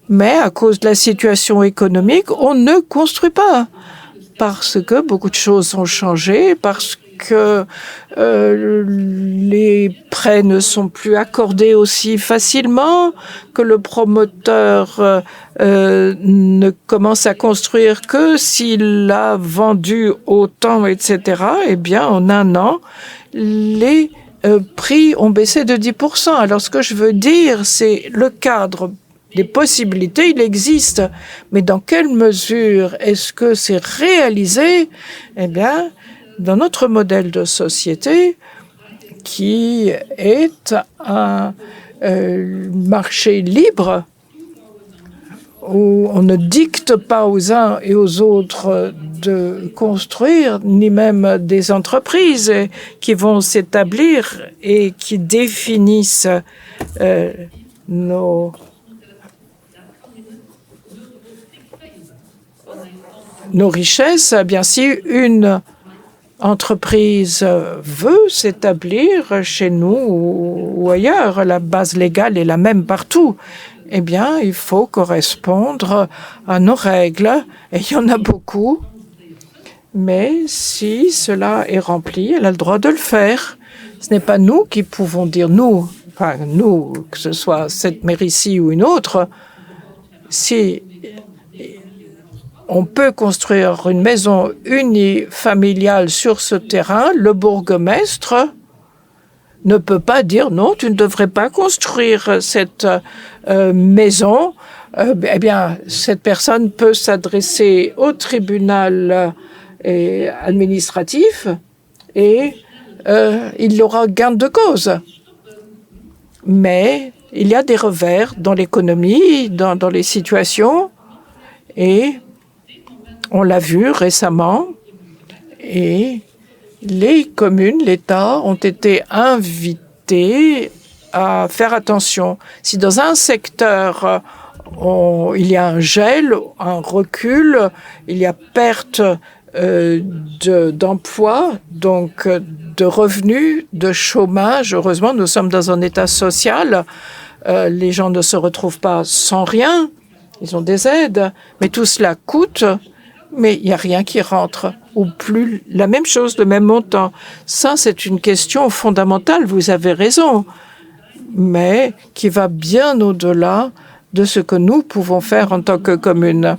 mais à cause de la situation économique, on ne construit pas parce que beaucoup de choses ont changé, parce que les prêts ne sont plus accordés aussi facilement, que le promoteur ne commence à construire que s'il a vendu autant, etc. Eh bien, en 1 an, les prix ont baissé de 10%. Alors, ce que je veux dire, c'est le cadre des possibilités, il existe. Mais dans quelle mesure est-ce que c'est réalisé? Eh bien, dans notre modèle de société, qui est un marché libre, où on ne dicte pas aux uns et aux autres de construire, ni même des entreprises qui vont s'établir et qui définissent nos richesses. Eh bien, si une entreprise veut s'établir chez nous ou ailleurs, la base légale est la même partout, eh bien, il faut correspondre à nos règles, et il y en a beaucoup. Mais si cela est rempli, elle a le droit de le faire. Ce n'est pas nous qui pouvons dire, nous, que ce soit cette mairie-ci ou une autre, si on peut construire une maison unifamiliale sur ce terrain, le bourgmestre ne peut pas dire non, tu ne devrais pas construire cette maison. Eh bien, cette personne peut s'adresser au tribunal administratif et il aura gain de cause. Mais il y a des revers dans l'économie, dans les situations, et on l'a vu récemment, et les communes, l'État ont été invités à faire attention. Si dans un secteur, il y a un gel, un recul, il y a perte d'emploi, donc de revenus, de chômage. Heureusement, nous sommes dans un État social. Les gens ne se retrouvent pas sans rien. Ils ont des aides, mais tout cela coûte, mais il n'y a rien qui rentre, ou plus la même chose, le même montant. Ça, c'est une question fondamentale, vous avez raison, mais qui va bien au-delà de ce que nous pouvons faire en tant que commune.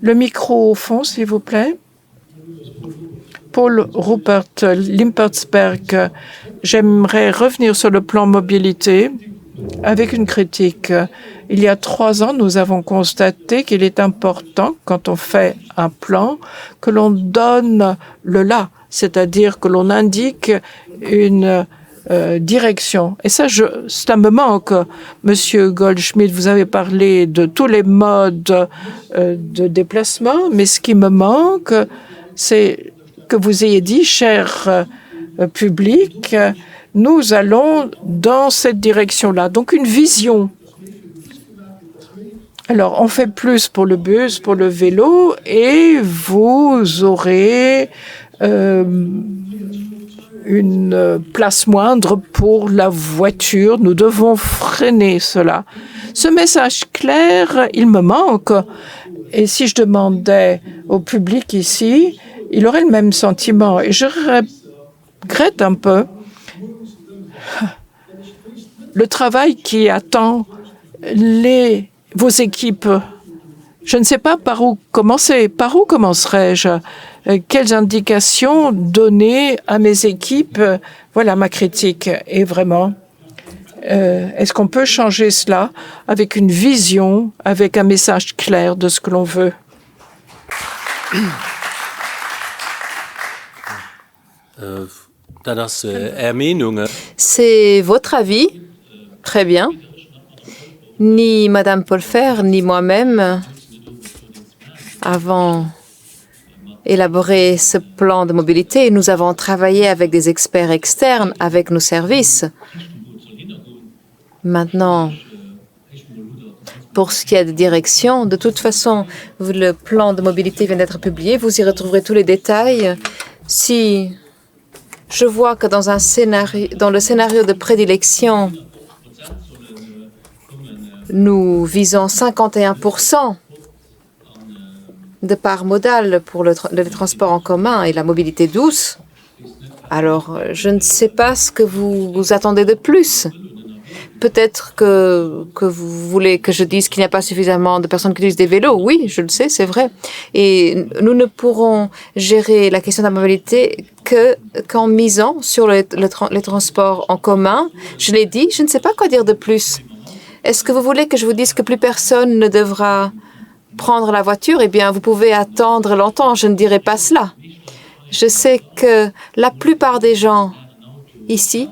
Le micro au fond, s'il vous plaît. Paul Rupert Limpertsberg, j'aimerais revenir sur le plan mobilité avec une critique. Il y a 3 ans, nous avons constaté qu'il est important, quand on fait un plan, que l'on donne le là, c'est-à-dire que l'on indique une direction. Et ça, ça me manque. Monsieur Goldschmidt, vous avez parlé de tous les modes de déplacement, mais ce qui me manque, c'est que vous ayez dit, cher public, nous allons dans cette direction-là. Donc, une vision. Alors, on fait plus pour le bus, pour le vélo, et vous aurez une place moindre pour la voiture. Nous devons freiner cela. Ce message clair, il me manque. Et si je demandais au public ici, il aurait le même sentiment. Et je regrette un peu le travail qui attend vos équipes. Je ne sais pas par où commencer. Par où commencerai-je? Quelles indications donner à mes équipes? Voilà ma critique. Et vraiment, est-ce qu'on peut changer cela avec une vision, avec un message clair de ce que l'on veut? C'est votre avis. Très bien. Ni Madame Polfer, ni moi-même avons élaboré ce plan de mobilité. Nous avons travaillé avec des experts externes, avec nos services. Maintenant, pour ce qui est de direction, de toute façon, le plan de mobilité vient d'être publié. Vous y retrouverez tous les détails. Si je vois que dans le scénario de prédilection, nous visons 51% de part modale pour le transport en commun et la mobilité douce, alors je ne sais pas ce que vous attendez de plus. Peut-être que vous voulez que je dise qu'il n'y a pas suffisamment de personnes qui utilisent des vélos. Oui, je le sais, c'est vrai. Et nous ne pourrons gérer la question de la mobilité qu'en misant sur les transports en commun. Je l'ai dit, je ne sais pas quoi dire de plus. Est-ce que vous voulez que je vous dise que plus personne ne devra prendre la voiture? Eh bien, vous pouvez attendre longtemps, je ne dirai pas cela. Je sais que la plupart des gens ici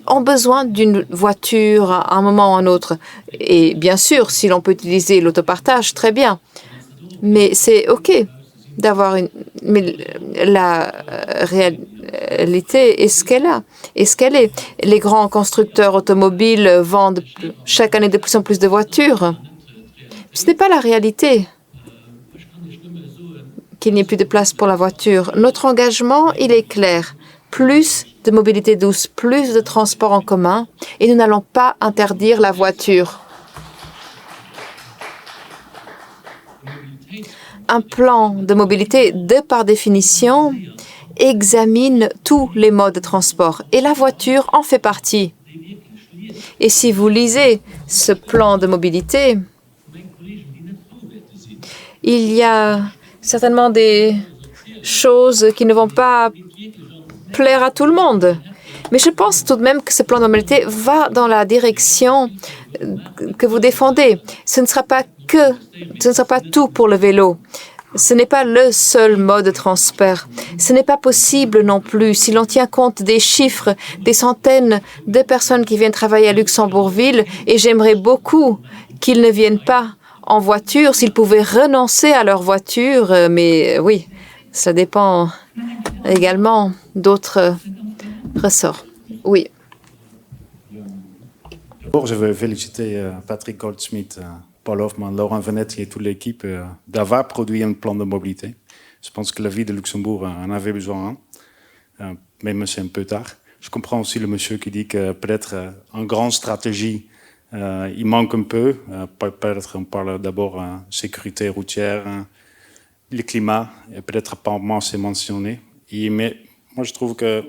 ont besoin d'une voiture à un moment ou à un autre. Et bien sûr, si l'on peut utiliser l'autopartage, très bien. Mais c'est OK d'avoir mais la réalité est ce qu'elle est. Les grands constructeurs automobiles vendent chaque année de plus en plus de voitures. Ce n'est pas la réalité qu'il n'y ait plus de place pour la voiture. Notre engagement, il est clair. Plus de mobilité douce, plus de transport en commun, et nous n'allons pas interdire la voiture. Un plan de mobilité, par définition, examine tous les modes de transport, et la voiture en fait partie. Et si vous lisez ce plan de mobilité, il y a certainement des choses qui ne vont pas plaire à tout le monde. Mais je pense tout de même que ce plan de mobilité va dans la direction que vous défendez. Ce ne sera pas tout pour le vélo. Ce n'est pas le seul mode de transport. Ce n'est pas possible non plus, si l'on tient compte des chiffres, des centaines de personnes qui viennent travailler à Luxembourgville, et j'aimerais beaucoup qu'ils ne viennent pas en voiture, s'ils pouvaient renoncer à leur voiture, mais oui, ça dépend également d'autres ressorts. Oui. D'abord, je veux féliciter Patrick Goldschmidt Paul Hoffman, Laurent Venetti et toute l'équipe d'avoir produit un plan de mobilité. Je pense que la ville de Luxembourg en avait besoin, même c'est un peu tard. Je comprends aussi le monsieur qui dit que peut-être en grande stratégie, il manque un peu. Peut-être on parle d'abord sécurité routière, le climat, et peut-être pas moins c'est mentionné. Mais moi, je trouve que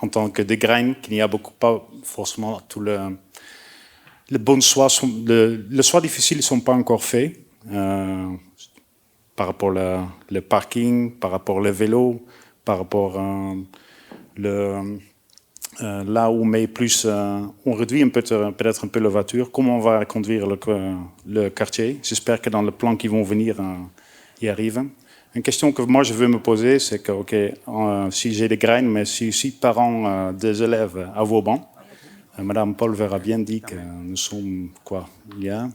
en tant que des graines, qu'il n'y a pas forcément tout le bons choix. Les choix difficiles ne sont pas encore faits par rapport au parking, par rapport au vélo, par rapport là où on met plus, on réduit peut-être un peu la voiture. Comment on va conduire le quartier? J'espère que dans le plan qui vont venir, y arrive. Une question que moi je veux me poser, c'est que si j'ai des graines, mais si aussi parents des élèves à Vauban, Madame Paul verra bien dit que nous sommes il y a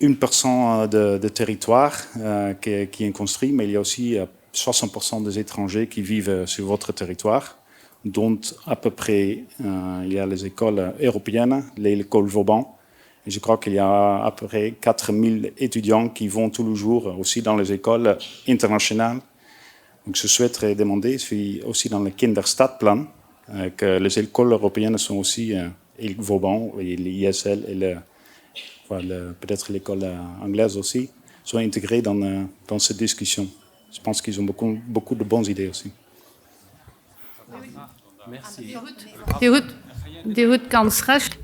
1% de territoire qui est construit, mais il y a aussi 60% des étrangers qui vivent sur votre territoire, dont à peu près il y a les écoles européennes, l'école Vauban. Et je crois qu'il y a à peu près 4000 étudiants qui vont tous les jours aussi dans les écoles internationales. Donc je souhaiterais demander, aussi dans le Kinderstadtplan, que les écoles européennes sont aussi Vauban et l'ISL et peut-être l'école anglaise aussi, soient intégrés dans cette discussion. Je pense qu'ils ont beaucoup de bonnes idées aussi. Merci.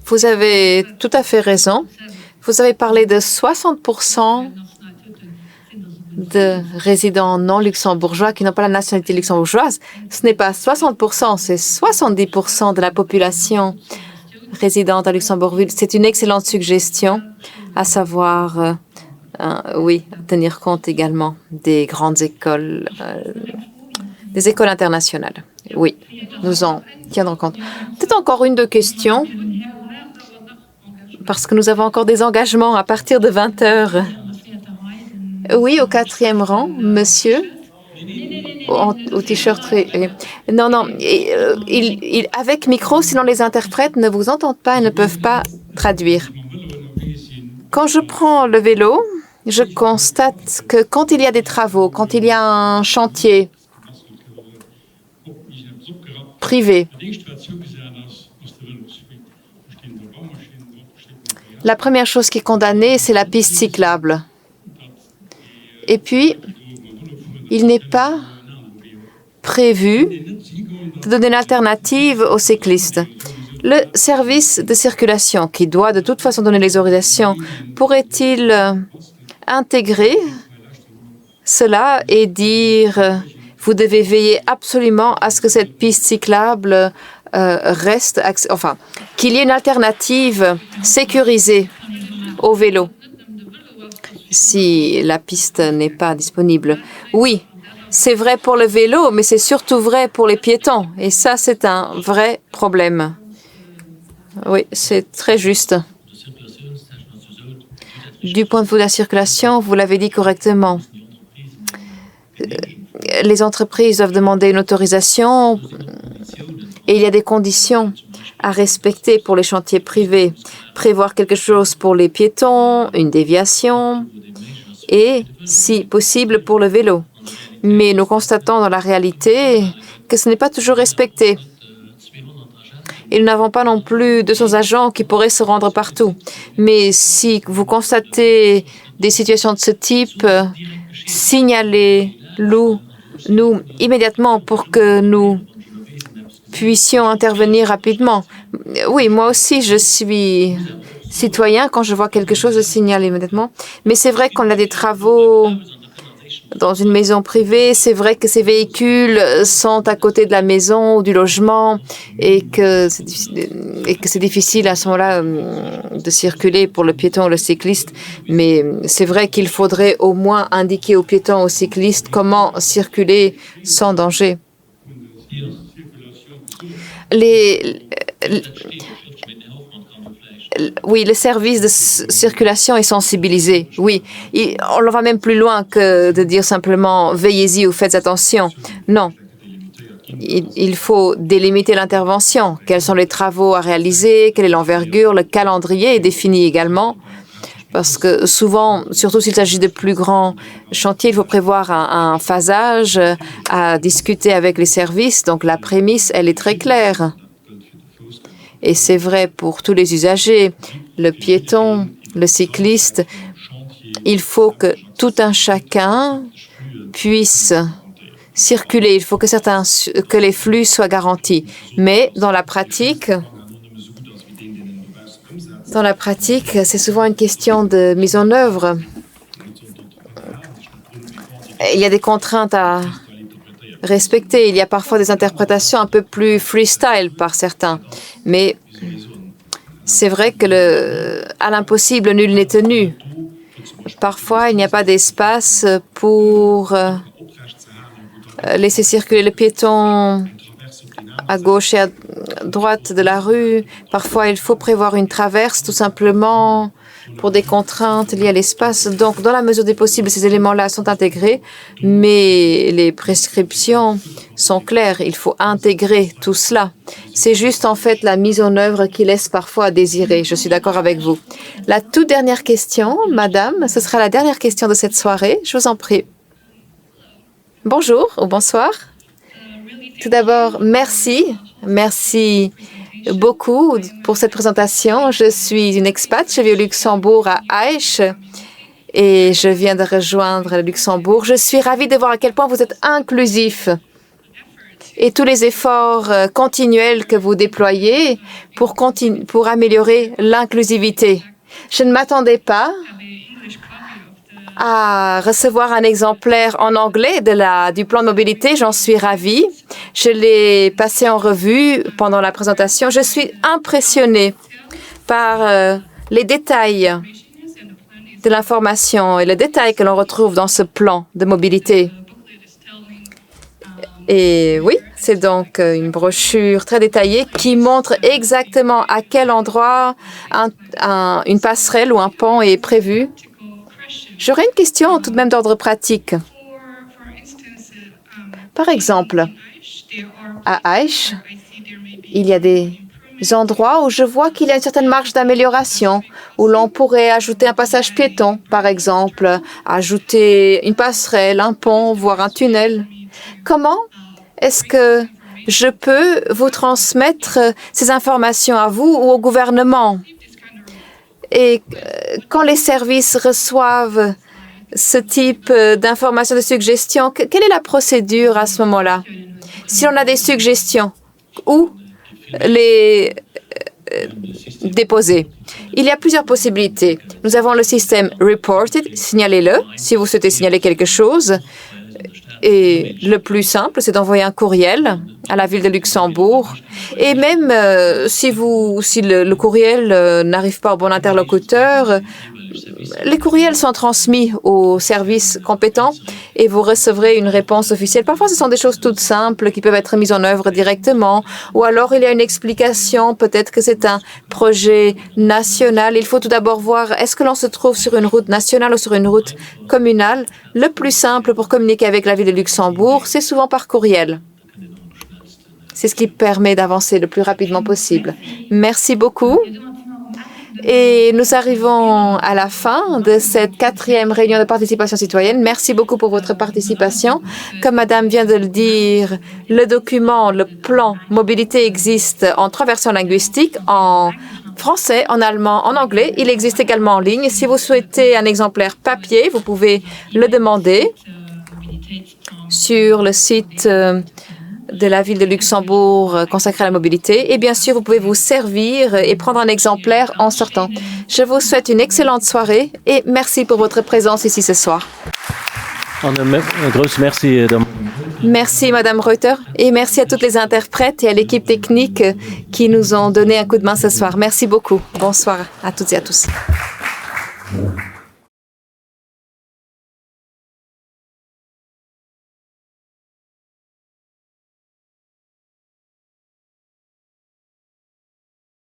Vous avez tout à fait raison. Vous avez parlé de 60% de résidents non luxembourgeois qui n'ont pas la nationalité luxembourgeoise. Ce n'est pas 60%, c'est 70% de la population résidente à Luxembourgville. C'est une excellente suggestion, à savoir, oui, tenir compte également des grandes écoles, des écoles internationales. Oui, nous en tiendrons compte. Peut-être encore une de questions, parce que nous avons encore des engagements à partir de 20 heures. Oui, au 4e rang, monsieur, au t-shirt. Non, avec micro, sinon les interprètes ne vous entendent pas et ne peuvent pas traduire. Quand je prends le vélo, je constate que quand il y a des travaux, quand il y a un chantier privé, la première chose qui est condamnée, c'est la piste cyclable. Et puis, il n'est pas prévu de donner une alternative aux cyclistes. Le service de circulation, qui doit de toute façon donner les autorisations, pourrait-il intégrer cela et dire vous devez veiller absolument à ce que cette piste cyclable reste, enfin, qu'il y ait une alternative sécurisée au vélo si la piste n'est pas disponible. Oui, c'est vrai pour le vélo, mais c'est surtout vrai pour les piétons. Et ça, c'est un vrai problème. Oui, c'est très juste. Du point de vue de la circulation, vous l'avez dit correctement. Les entreprises doivent demander une autorisation et il y a des conditions à respecter pour les chantiers privés. Prévoir quelque chose pour les piétons, une déviation et, si possible, pour le vélo. Mais nous constatons dans la réalité que ce n'est pas toujours respecté. Et nous n'avons pas non plus 200 agents qui pourraient se rendre partout. Mais si vous constatez des situations de ce type, signalez-nous immédiatement pour que nous puissions intervenir rapidement. Oui, moi aussi, je suis citoyen. Quand je vois quelque chose, je signale immédiatement. Mais c'est vrai qu'on a des travaux dans une maison privée. C'est vrai que ces véhicules sont à côté de la maison ou du logement et que c'est difficile à ce moment-là de circuler pour le piéton ou le cycliste. Mais c'est vrai qu'il faudrait au moins indiquer aux piétons, aux cyclistes comment circuler sans danger. Oui, le service de circulation est sensibilisé. Oui, on va même plus loin que de dire simplement « veillez-y » ou « faites attention ». Non, il faut délimiter l'intervention. Quels sont les travaux à réaliser? Quelle est l'envergure? Le calendrier est défini également. Parce que souvent, surtout s'il s'agit de plus grands chantiers, il faut prévoir un phasage, à discuter avec les services. Donc la prémisse, elle est très claire. Et c'est vrai pour tous les usagers, le piéton, le cycliste. Il faut que tout un chacun puisse circuler. Il faut que les flux soient garantis. Mais dans la pratique, c'est souvent une question de mise en œuvre. Il y a des contraintes à respecter. Il y a parfois des interprétations un peu plus freestyle par certains. Mais c'est vrai que à l'impossible, nul n'est tenu. Parfois, il n'y a pas d'espace pour laisser circuler le piéton à gauche et à droite de la rue. Parfois, il faut prévoir une traverse tout simplement pour des contraintes liées à l'espace. Donc, dans la mesure des possibles, ces éléments-là sont intégrés, mais les prescriptions sont claires. Il faut intégrer tout cela. C'est juste en fait la mise en œuvre qui laisse parfois à désirer. Je suis d'accord avec vous. La toute dernière question, madame, ce sera la dernière question de cette soirée. Je vous en prie. Bonjour ou bonsoir. Tout d'abord, merci. Merci beaucoup pour cette présentation. Je suis une expat. Je vis au Luxembourg, à Aesch, et je viens de rejoindre le Luxembourg. Je suis ravie de voir à quel point vous êtes inclusif et tous les efforts continuels que vous déployez pour améliorer l'inclusivité. Je ne m'attendais pas à recevoir un exemplaire en anglais du plan de mobilité. J'en suis ravie. Je l'ai passé en revue pendant la présentation. Je suis impressionnée par les détails de l'information et les détails que l'on retrouve dans ce plan de mobilité. Et oui, c'est donc une brochure très détaillée qui montre exactement à quel endroit une passerelle ou un pont est prévu. J'aurais une question tout de même d'ordre pratique. Par exemple, à Aesch, il y a des endroits où je vois qu'il y a une certaine marge d'amélioration, où l'on pourrait ajouter un passage piéton, par exemple, ajouter une passerelle, un pont, voire un tunnel. Comment est-ce que je peux vous transmettre ces informations à vous ou au gouvernement? Et quand les services reçoivent ce type d'informations, de suggestions, quelle est la procédure à ce moment-là? Si on a des suggestions, où les déposer? Il y a plusieurs possibilités. Nous avons le système Reported, signalez-le si vous souhaitez signaler quelque chose. Et le plus simple, c'est d'envoyer un courriel à la ville de Luxembourg. Et même si le courriel n'arrive pas au bon interlocuteur, les courriels sont transmis aux services compétents et vous recevrez une réponse officielle. Parfois, ce sont des choses toutes simples qui peuvent être mises en œuvre directement. Ou alors, il y a une explication. Peut-être que c'est un projet national. Il faut tout d'abord voir, est-ce que l'on se trouve sur une route nationale ou sur une route communale? Le plus simple pour communiquer avec la ville de Luxembourg, c'est souvent par courriel. C'est ce qui permet d'avancer le plus rapidement possible. Merci beaucoup. Et nous arrivons à la fin de cette 4e réunion de participation citoyenne. Merci beaucoup pour votre participation. Comme Madame vient de le dire, le document, le plan mobilité existe en 3 versions linguistiques, en français, en allemand, en anglais. Il existe également en ligne. Si vous souhaitez un exemplaire papier, vous pouvez le demander sur le site de la ville de Luxembourg consacré à la mobilité. Et bien sûr, vous pouvez vous servir et prendre un exemplaire en sortant. Je vous souhaite une excellente soirée et merci pour votre présence ici ce soir. Merci, Madame Reuter, et merci à toutes les interprètes et à l'équipe technique qui nous ont donné un coup de main ce soir. Merci beaucoup. Bonsoir à toutes et à tous.